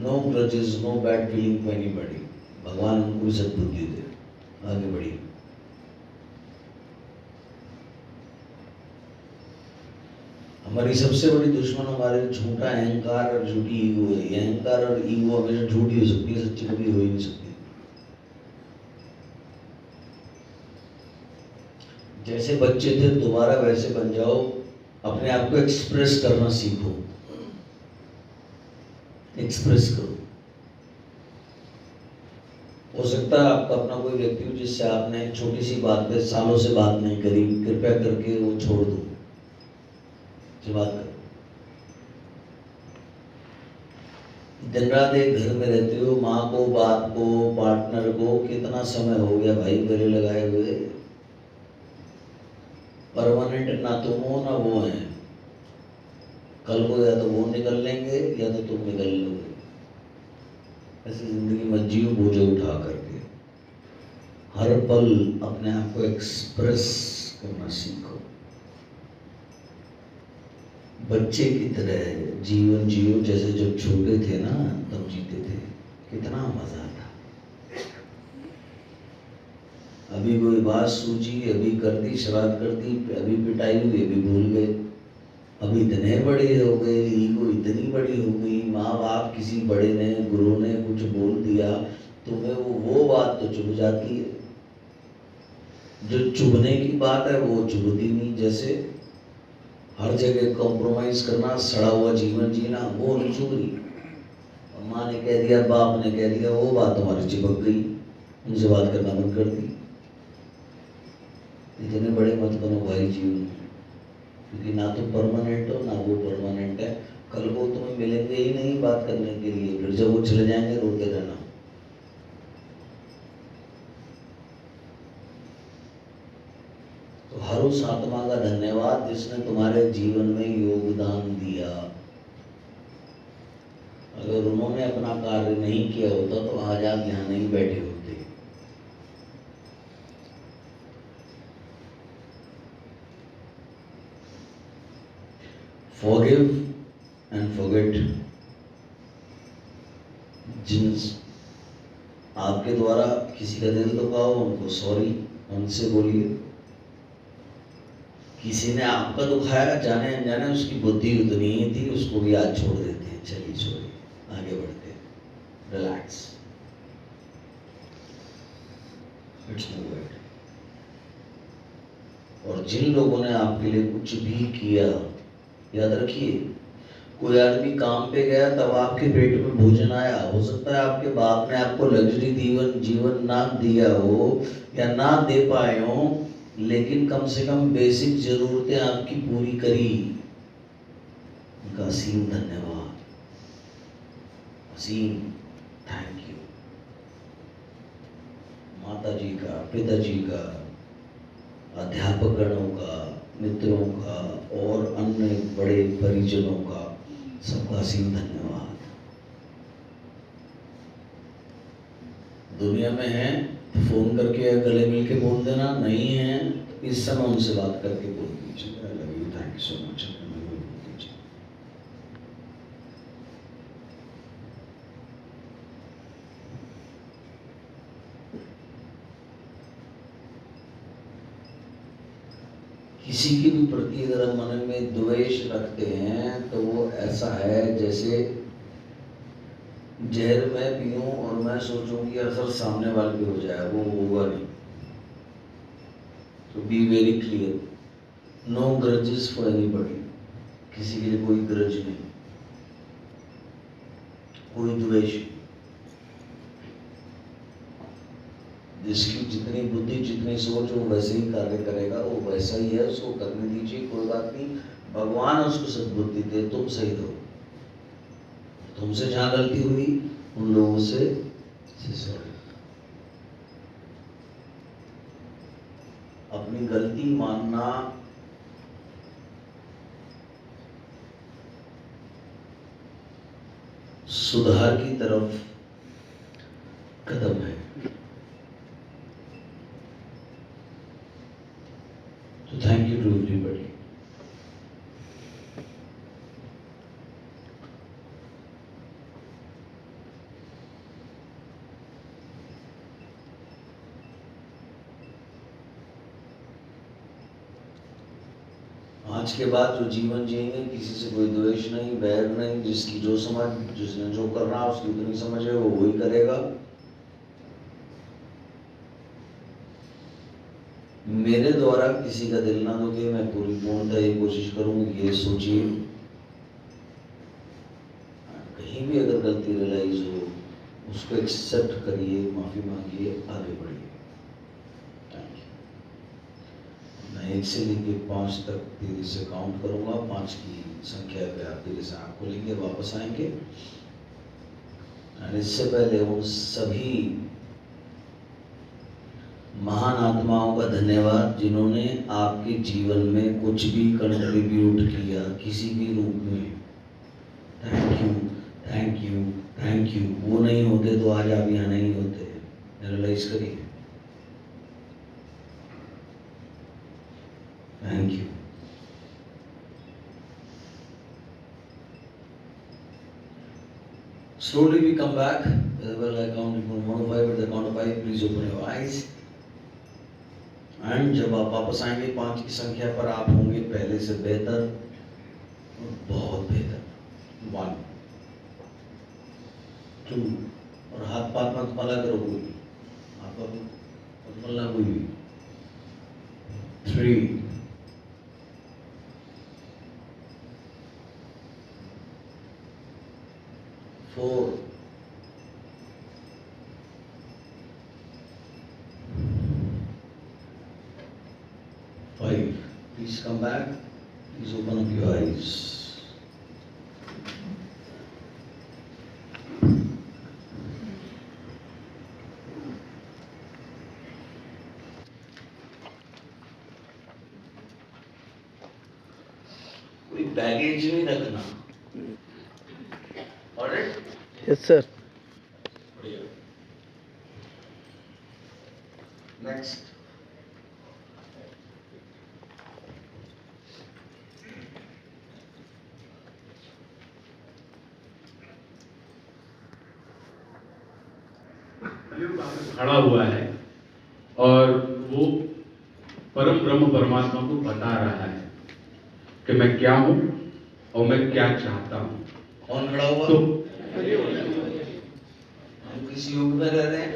No grudges, no bad feeling for anybody. भगवान उनको भी सद्बुद्धि दे, आगे बढ़िए। हमारी सबसे बड़ी दुश्मन हमारे झूठा अहंकार और झूठी ईगो है। ये अहंकार और ईगो हमेशा झूठी हो सकती है, सच्ची कभी हो ही नहीं सकती। जैसे बच्चे थे दोबारा वैसे बन जाओ, अपने आप को एक्सप्रेस करना सीखो, एक्सप्रेस करो। हो सकता है आपका अपना कोई व्यक्ति हो जिससे आपने छोटी सी बात पे सालों से बात नहीं करी, कृपया करके वो छोड़ दो, बात करो। दिन रात एक घर में रहते हो, माँ को, बाप को, पार्टनर को, कितना समय हो गया भाई गले लगाए हुए। परमानेंट ना तुम हो ना वो है। कल को या तो वो निकल लेंगे या तो तुम निकल लोगे। ऐसी जिंदगी मत जियो बोझ उठा करके। हर पल अपने आप को एक्सप्रेस करना सीखो। बच्चे की तरह जीवन जियो जैसे जब छोटे थे ना तब जीते थे। कितना मजा था। अभी कोई बात सूझी, अभी कर दी, शरारत कर दी, अभी पिटाई हुई, अभी भूल गए। अभी इतने बड़े हो गए, ईगो इतनी बड़ी हो गई, माँ बाप किसी बड़े ने, गुरु ने कुछ बोल दिया, तुम्हें वो बात तो चुभ जाती है। जो चुभने की बात है वो चुभती नहीं। जैसे हर जगह कॉम्प्रोमाइज करना, सड़ा हुआ जीवन जीना, वो नहीं चुभ रही। माँ ने कह दिया, बाप ने कह दिया, वो बात तुम्हारी चिपक गई, उनसे बात करना बंद कर दी। इतने बड़े मत बनो भाई जीवन में, क्योंकि ना तुम परमानेंट हो ना वो परमानेंट है। कल वो तुम्हें मिलेंगे ही नहीं बात करने के लिए, फिर जब वो चले जाएंगे रोते रहना। तो हर उस आत्मा का धन्यवाद जिसने तुम्हारे जीवन में योगदान दिया। अगर उन्होंने अपना कार्य नहीं किया होता तो आज आप यहाँ नहीं बैठे होते। Forgive and forget. जिन आपके द्वारा किसी का दिल दुखा हो उनको सॉरी उनसे बोलिए। किसी ने आपका दुखाया जाने अनजाने, उसकी बुद्धि उतनी ही थी, उसको भी आज छोड़ देते हैं। चलिए छोड़िए, आगे बढ़ते हैं। Relax, it's movement. और जिन लोगों ने आपके लिए कुछ भी किया, याद रखिए, कोई आदमी काम पे गया तब आपके पेट में भोजन आया। हो सकता है आपके बाप ने आपको लग्जरी जीवन ना दिया हो या ना दे पाए हो, लेकिन कम से कम बेसिक जरूरतें आपकी पूरी करी। उनका असीम धन्यवाद, असीम थैंक यू। माता जी का, पिताजी का, अध्यापक गणों का, मित्रों का और अन्य बड़े परिजनों का सबका असीम धन्यवाद। दुनिया में है फोन करके या गले मिल के बोल देना, नहीं है इस समय उनसे बात करके बोल दीजिए। I love you, thank you so much. किसी के भी प्रति अगर हम मन में द्वेष रखते हैं तो वो ऐसा है जैसे जहर मैं पीऊं और मैं सोचूं कि असर सामने वाले पे हो जाए, वो होगा नहीं। तो be very clear, no grudges for anybody, किसी के लिए कोई ग्रज नहीं, कोई द्वेष। जिसकी जितनी बुद्धि जितनी सोच वो वैसे ही कार्य करेगा, वो वैसा ही है, उसको करने दीजिए, कोई बात नहीं। भगवान उसको सद्बुद्धि दे, तुम सही दो। तुमसे जहां गलती हुई उन लोगों से सॉरी। अपनी गलती मानना सुधार की तरफ कदम है। तो थैंक यू टू एवरीबॉडी। आज के बाद जो जीवन जिएंगे किसी से कोई द्वेष नहीं, बैर नहीं, जिसकी जो समझ, जिसने जो करना उसकी उतनी समझ है वो वही करेगा। मेरे द्वारा किसी का दिल ना दुखे, मैं पूरी पूर्णतः ये कोशिश करूंगी। ये सोचिए कहीं भी अगर गलती रियलाइज हो उसको एक्सेप्ट करिए, माफी मांगिए, आगे बढ़िए। मैं 1 से लेके 5 तक धीरे से काउंट करूंगा। 5 की संख्या पे आप धीरे से आँख खोलेंगे, वापस आएंगे। और इससे पहले उन सभी महान आत्माओं का धन्यवाद जिन्होंने आपके जीवन में कुछ भी कंट्रीब्यूट किया किसी भी रूप में। Thank you, thank you, thank you. वो नहीं होते तो आज आप यहाँ नहीं होते। रियलाइज करिए। Thank you. Slowly we come back. Well, I count from 1 to 5. At the count of 5, please open your eyes. And जब आप वापस आएंगे 5 की संख्या पर आप होंगे पहले से बेहतर और बहुत बेहतर। 1, 2 और हाथ पाथ मत मला करो कोई भी, हाथ मत मलना कोई भी। 3, 4, 5. Please come back. Please open up your eyes. कोई बैगेज नहीं रखना। Alright? Yes, sir. Next. खड़ा हुआ है और वो परम ब्रह्म परमात्मा को बता रहा है कि मैं क्या हूं और मैं क्या चाहता हूं। कौन खड़ा हुआ? तो हम किस युग में रह रहे हैं?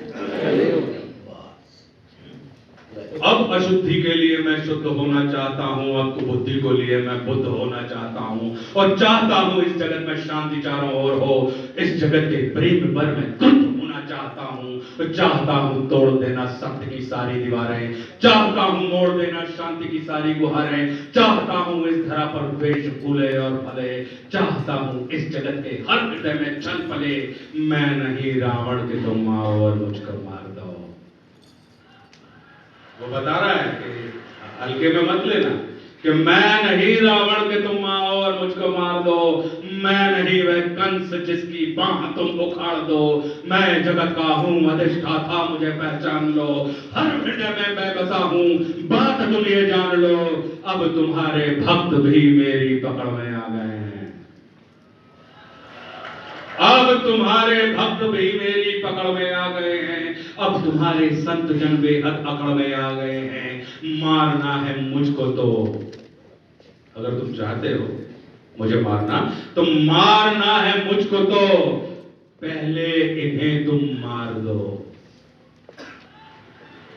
अब अशुद्धि के लिए मैं शुद्ध होना चाहता हूँ, अब तो बुद्धि को लिए मैं बुद्ध होना चाहता हूँ और चाहता हूँ इस जगत में शांति चारों ओर हो। इस जगत के प्रेम पर मैं तुष्ट होना चाहता हूँ, चाहता हूँ तोड़ देना सत्य की सारी दीवारें, चाहता हूँ मोड़ देना शांति की सारी गुहारें, चाहता हूँ इस धरा पर द्वेष फूले और फले, चाहता हूँ इस जगत के हर हृदय में छल फले। मैं नहीं रावण के तुम आओ और मुझको मार दो। वो बता रहा है कि हल्के में मत लेना, कि मैं नहीं रावण के तुम आओ और मुझको मार दो, मैं नहीं वह कंस जिसकी बाह तुम उखाड़ दो, मैं जगत का हूँ अधिष्ठाता मुझे पहचान लो, हर हृदय में मैं बसा हूँ बात तुम ये जान लो, अब तुम्हारे भक्त भी मेरी पकड़ में आ गए हैं, अब तुम्हारे भक्त भी मेरी पकड़ में आ गए हैं, अब तुम्हारे संत जन बेहद अकड़ में आ गए हैं, मारना है मुझको तो अगर तुम चाहते हो मुझे मारना तो मारना है मुझको तो पहले इन्हें तुम मार दो,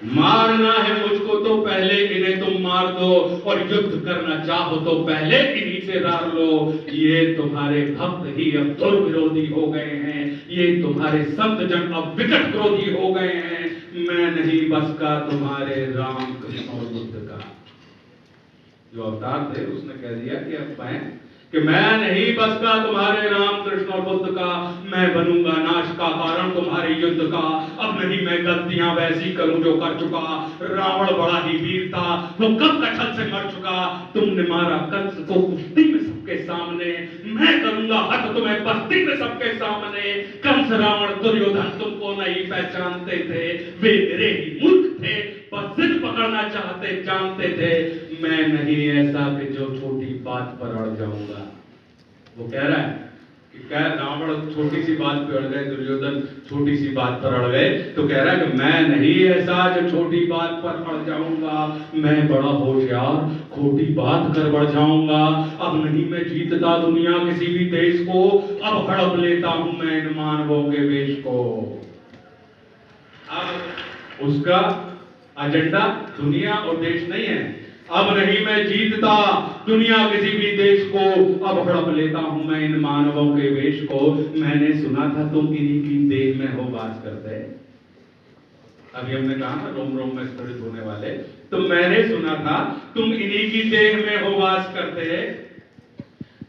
मारना है मुझको तो पहले इन्हें तुम मार दो, और युद्ध करना चाहो तो पहले इन्हीं से रार लो, ये तुम्हारे भक्त ही अब दुर्विरोधी हो गए हैं, ये तुम्हारे संत जन अब विकट क्रोधी हो गए हैं, मैं नहीं बस का तुम्हारे राम कृष्ण और बुद्ध का। जो अवतार थे उसने कह दिया कि अब मैं नहीं बस का तुम्हारे राम कृष्ण और बुद्ध का, मैं बनूंगा नाश का कारण तुम्हारे युद्ध का, अब नहीं मैं गलतियां वैसी करूं जो कर चुका, रावण बड़ा ही वीर था वो कब कटहल से मर चुका, तुमने मारा कंस को कुश्ती में सबके सामने, मैं करूंगा हट तुम्हें बस्ती में सबके सामने, कंस रावण दुर्योधन तुमको नहीं पहचानते थे, वे मेरे ही मूर्ख थे, बस जिद पकड़ना चाहते जानते थे, मैं नहीं ऐसा कि जो छोटी बात पर अड़ जाऊंगा। वो कह रहा है कि क्या रावण छोटी सी बात पे अड़ गए, दुर्योधन छोटी सी बात पर अड़ गए, तो कह रहा है कि मैं नहीं ऐसा जो छोटी बात पर अड़ जाऊंगा, मैं बड़ा होशियार खोटी बात कर बढ़ जाऊंगा, अब नहीं मैं जीतता दुनिया किसी भी देश को, अब हड़प लेता हूं मैं इन मानवों के वेश को। अब उसका एजेंडा दुनिया और देश नहीं है, अब नहीं मैं जीतता दुनिया किसी भी देश को, अब हड़प लेता हूं मैं इन मानवों के वेश को, मैंने सुना था तुम इन्हीं की देह में हो वास करते, अभी हमने कहा ना रोम रोम में स्थित होने वाले, तो मैंने सुना था तुम इन्हीं की देह में हो वास करते,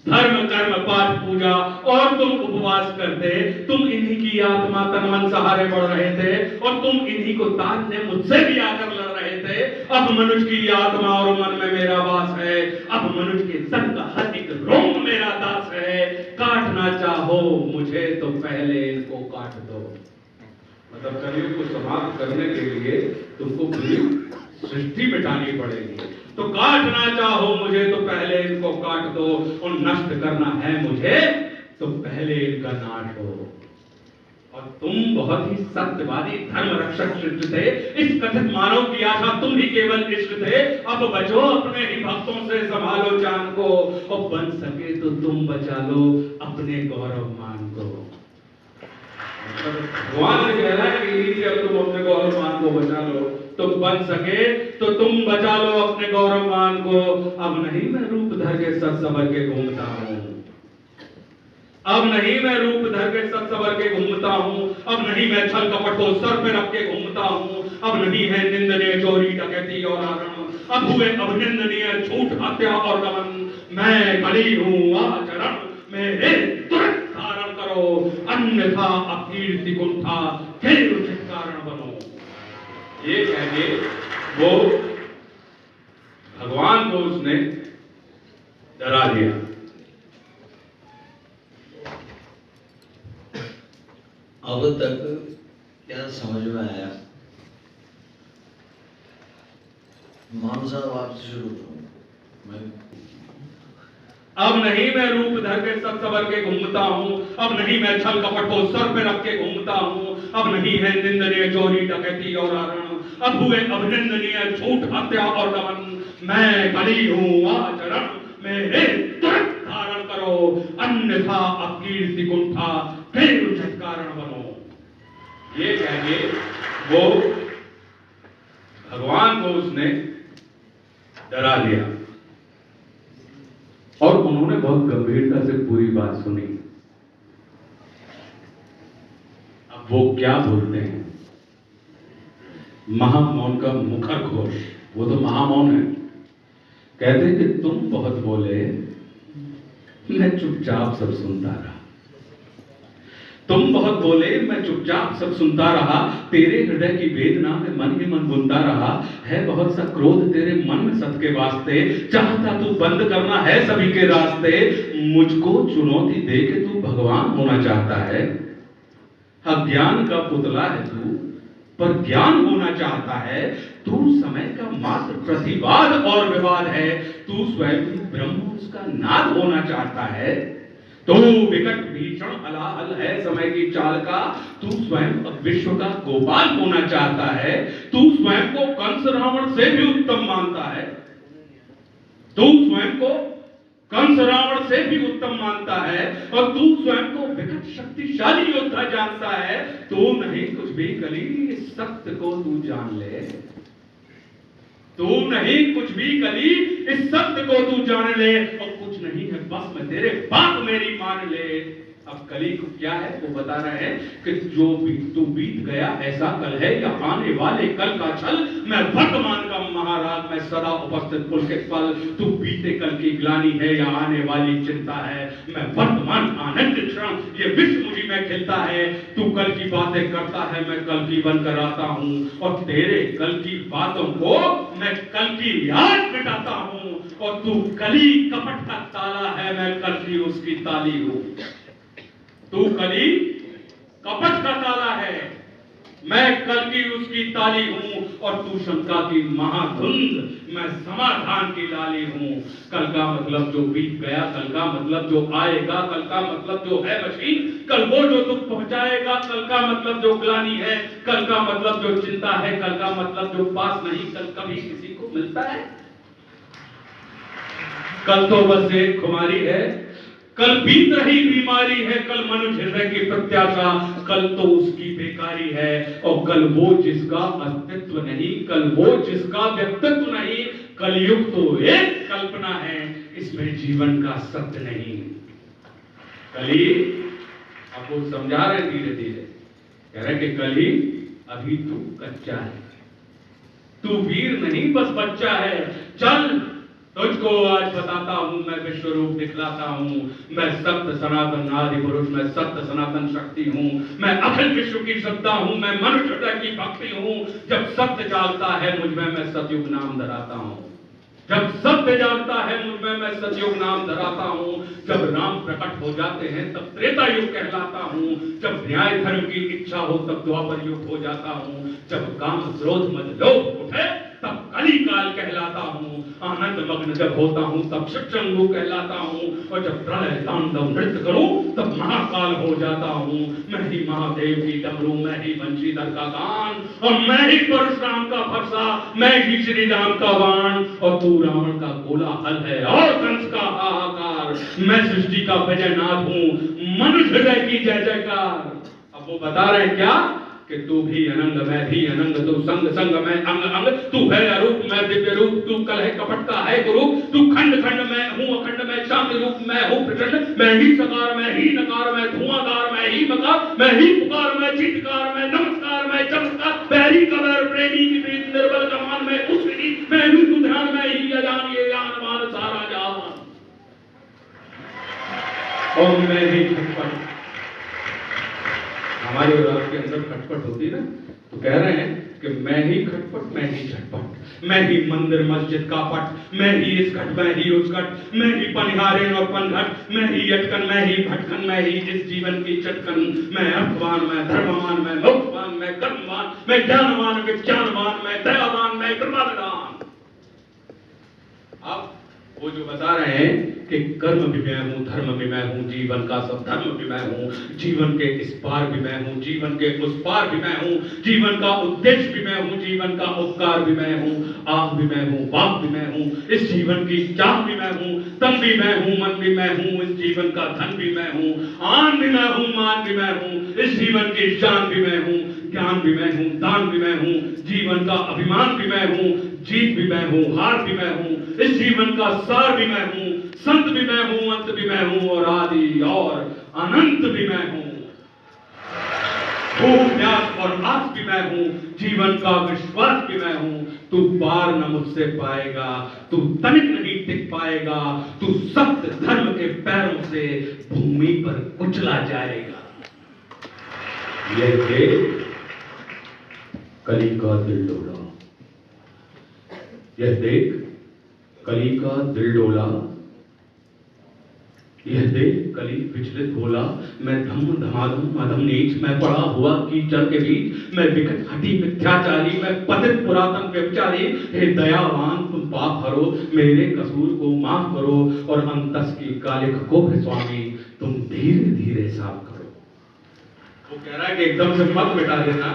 धर्म कर्म पाठ पूजा और तुम उपवास करते, तुम इन्हीं की आत्मा तन मन सहारे बढ़ रहे थे, और तुम इन्हीं को तारने मुझसे भी आकर लड़ रहे थे, अब मनुष्य की आत्मा और मन में मेरा वास है, अब मनुष्य के तन का हर एक रोम मेरा दास है, काटना चाहो मुझे तो पहले इनको काट दो। मतलब कलयुग को समाप्त करने के लिए तुमको पूरी सृष्टि मिटानी पड़ेगी, तो काटना चाहो मुझे तो पहले इनको काट दो, और नष्ट करना है मुझे तो पहले इनका नाश हो। और तुम बहुत ही सत्यवादी धर्म रक्षक शिष्ट थे, इस कथित मानव की आशा तुम ही केवल इष्ट थे, अब बचो अपने ही भक्तों से संभालो जान को, और बन सके तो तुम बचा लो अपने गौरव मान को। भगवान ने कह रहा है कि अब तुम अपने गौरव मान को बचा लो, तुम बन सके तो तुम बचा लो अपने गौरव मान को, अब नहीं मैं रूप धर के सज सवर के घूमता हूँ, अब नहीं मैं रूप धर के सज सवर के घूमता हूँ, अब नहीं मैं छल कपट को सर पे रख के घूमता हूँ, अब नहीं है निंदनीय चोरी डकैती और आरण, अब हुए अभिनंदनीय झूठ हत्या और दमन, मैं कली हूँ आचरण मेरे तुरंत धारण करो, अन्यथा अकीर्ति कुंठा के उचित कारण बनो। ये कह के वो भगवान को उसने डरा दिया। अब तक क्या समझ में आया? मान साहब आपसे शुरू करूं मैं। अब नहीं मैं रूप धर के सब सवर के घूमता हूँ, अब नहीं मैं छल कपट को सर पे रख के घूमता हूँ, अब नहीं है निंदनीय चोरी डकैती और आरण, अब हुए अभिनंदनीय झूठ हत्या और दमन, मैं कली हूँ आचरण मेरे तुरंत धारण करो, अन्यथा अकीर्ति कुंठा के उचित कारण बनो। ये कह के वो भगवान को उसने डरा दिया, और उन्होंने बहुत गंभीरता से पूरी बात सुनी। अब वो क्या बोलते हैं, महामौन का मुखर घोष, वो तो महामौन है, कहते कि तुम बहुत बोले, मैं चुपचाप सब सुनता रहा, तुम बहुत बोले, मैं चुपचाप सब सुनता रहा। तेरे हृदय की वेदना में मन ही मन बुनता रहा। है बहुत सा क्रोध तेरे मन में सत के वास्ते, चाहता तू बंद करना है सभी के रास्ते। मुझको चुनौती दे के तू भगवान होना चाहता है। अज्ञान का पुतला है तू, पर ज्ञान होना चाहता है। तू समय का मात्र प्रतिवाद और विवाद है। तू स्वयं ब्रह्म उसका नाद होना चाहता है। तू विकट भीषण हलाहल है समय की चाल का। तू स्वयं विश्व का गोपाल होना चाहता है। तू स्वयं को कंस रावण से भी उत्तम मानता है। तू स्वयं को कंस रावण से भी उत्तम मानता है, और तू स्वयं को विकट शक्तिशाली योद्धा जानता है। तू नहीं कुछ भी कली, इस सत्य को तू जान ले। तू नहीं कुछ भी कली, इस सत्य को तू जान ले। और कुछ नहीं है बस में तेरे बात मेरी मान ले। अब कली को क्या है वो बता रहे हैं कि जो भी तू बीत गया ऐसा कल है, या आने वाले कल का छल। मैं वर्तमान का महाराज, मैं सदा उपस्थित पुलकित पल। तू बीते कल की ग्लानि है या आने वाली चिंता है। मैं वर्तमान आनंद क्षण, ये विश्व मुझी में खिलता है। तू कल की बातें करता है, मैं कल की बनकर आता हूँ। और तेरे कल की बातों को मैं कल की याद मिटाता हूँ। और तू कली कपट का ताला है, मैं कल की उसकी ताली हूँ। तू कली कपट का ताला है, मैं कल की उसकी ताली हूं। और तू शंका की महाधुंध, मैं समाधान की लाली हूं। कल का मतलब जो बीत गया, कल का मतलब जो आएगा, कल का मतलब जो है मशीन, कल वो जो दुख पहुंचाएगा। कल का मतलब जो ग्लानि है, कल का मतलब जो चिंता है, कल का मतलब जो पास नहीं कल कभी किसी को मिलता है। कल तो बस एक खुमारी है, कल बीत रही बीमारी है, कल मनुष्य हृदय की प्रत्याशा, कल तो उसकी बेकारी है। और कल वो जिसका अस्तित्व नहीं, कल वो जिसका व्यक्तित्व नहीं। कलयुग तो एक कल्पना है, इसमें जीवन का सत्य नहीं। कली आपको समझा रहे धीरे धीरे, कह रहे कि कली अभी तू कच्चा है, तू वीर नहीं बस बच्चा है। चल तुझको आज बताता हूं, मैं विश्व रूप दिखलाता हूं। मैं सत्य सनातन आदि पुरुष, मैं सत्य सनातन शक्ति हूं। मैं अखिल विश्व की सत्ता हूं, मैं मनुष्य हृदय की भक्ति हूं। जब सत्य जागता है मुझ में, मैं सतयुग नाम धराता हूं। जब सत्य जागता है मुझ में, मैं सतयुग नाम धराता हूं। जब राम प्रकट हो जाते हैं तब त्रेता युग कहलाता हूं। जब न्याय धर्म की इच्छा हो तब द्वापर युग हो जाता हूं। जब काम क्रोध मद लोभ उठे तब कली काल कहलाता हूं। आनंद मग्न जब होता हूं तब शिक्षंगु कहलाता हूं। और जब प्रलय तांडव नृत्य करूं तब महाकाल हो जाता हूं। मैं ही महादेव की डमरू, मैं ही बंशीधर का गान, और मैं ही परशुराम का फरसा, मैं ही श्री राम का बाण। और तू रावण का कोलाहल है और कंस का हाहाकार। मैं सृष्टि का वजयनाथ हूं, मनुष्य हृदय की जय जयकार। अब वो बता रहे हैं क्या कि तू भी अनंग मैं भी अनंग, तू संग संग मैं अंग अंग। तू है अरूप मैं दिव्य रूप, तू कल है कपट का है गुरु। तू खंड खंड मैं हूँ अखंड, मैं शांति रूप मैं हूँ प्रचंड। मैं ही सकार मैं ही नकार, मैं धुआंधार मैं ही मकार। मैं ही पुकार मैं चीत्कार, मैं नमस्कार मैं चमत्कार। बैरी कबर प्रेमी की प्रीत निर्बल कमान मैं उस्मिनी। मैं ही तू ध्यान मैं ही अजान ये जानमान सारा जहान। और मैं ही खटपट, हमारी और आपके अंदर खटपट होती ना, तो कह रहे हैं कि मैं ही खटपट मैं ही झटपट। मैं ही मंदिर मस्जिद का पट, मैं ही इस घट मैं ही उस घट। मैं ही पनिहारेन और पनघट, मैं ही अटकन मैं ही भटकन। मैं ही इस जीवन की चटकन। मैं अर्थवान मैं धर्मवान मैं मोक्षवान मैं कर्मवान। मैं ज्ञानवान विज्ञानवान मैं दयावान मैं कृपादान। अब वो जो बता रहे हैं कि कर्म भी मैं हूँ, धर्म भी मैं हूँ, जीवन का सब धर्म भी मैं हूँ। जीवन के इस पार भी मैं हूँ, जीवन के उस पार भी मैं हूँ। जीवन का उद्देश्य भी मैं हूँ, जीवन का उपकार भी मैं हूँ। आँख भी मैं हूँ, बाप भी मैं हूँ, इस जीवन की चाह भी मैं हूँ। तन भी मैं हूँ, मन भी मैं हूँ, इस जीवन का धन भी मैं हूँ। आन भी मैं हूँ, मान भी मैं हूँ, इस जीवन की शान भी मैं हूँ। ज्ञान भी मैं हूँ, दान भी मैं हूँ, जीवन का अभिमान भी मैं हूँ। जीत भी मैं हूँ, हार भी मैं हूँ, इस जीवन का सार भी मैं हूँ। संत भी मैं हूँ, अंत भी मैं हूँ, और आदि और अनंत भी मैं हूँ। भूख प्यास और आस भी मैं हूँ, जीवन का विश्वास भी मैं हूँ। तू पार न मुझसे पाएगा, तू तनिक नहीं टिक पाएगा। तू सत्य धर्म के पैरों से भूमि पर कुचला जाएगा। यह देख कली का दिल डोला, यह देख कली का दिल डोला, यह देख कली विचलित बोला। मैं धम धमाधम अधम नीच, मैं पड़ा हुआ कीचड़ के बीच, मैं विकट हटी मिथ्याचारी, मैं पतित पुरातन व्यभिचारी। हे दयावान तुम पाप हरो, मेरे कसूर को माफ करो, और अंतस की कालिक को है स्वामी तुम धीरे धीरे साफ करो। वो कह रहा है कि एकदम से मत मिटा देना,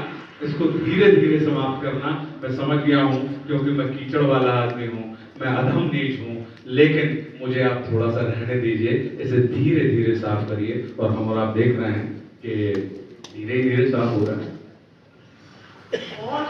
इसको धीरे धीरे समाप्त करना। मैं समझ गया हूँ क्योंकि मैं कीचड़ वाला आदमी हूँ, मैं अधम नीच हूँ, लेकिन मुझे आप थोड़ा सा रहने दीजिए, इसे धीरे धीरे साफ करिए। और हम और आप देख रहे हैं कि धीरे धीरे साफ हो रहा है। और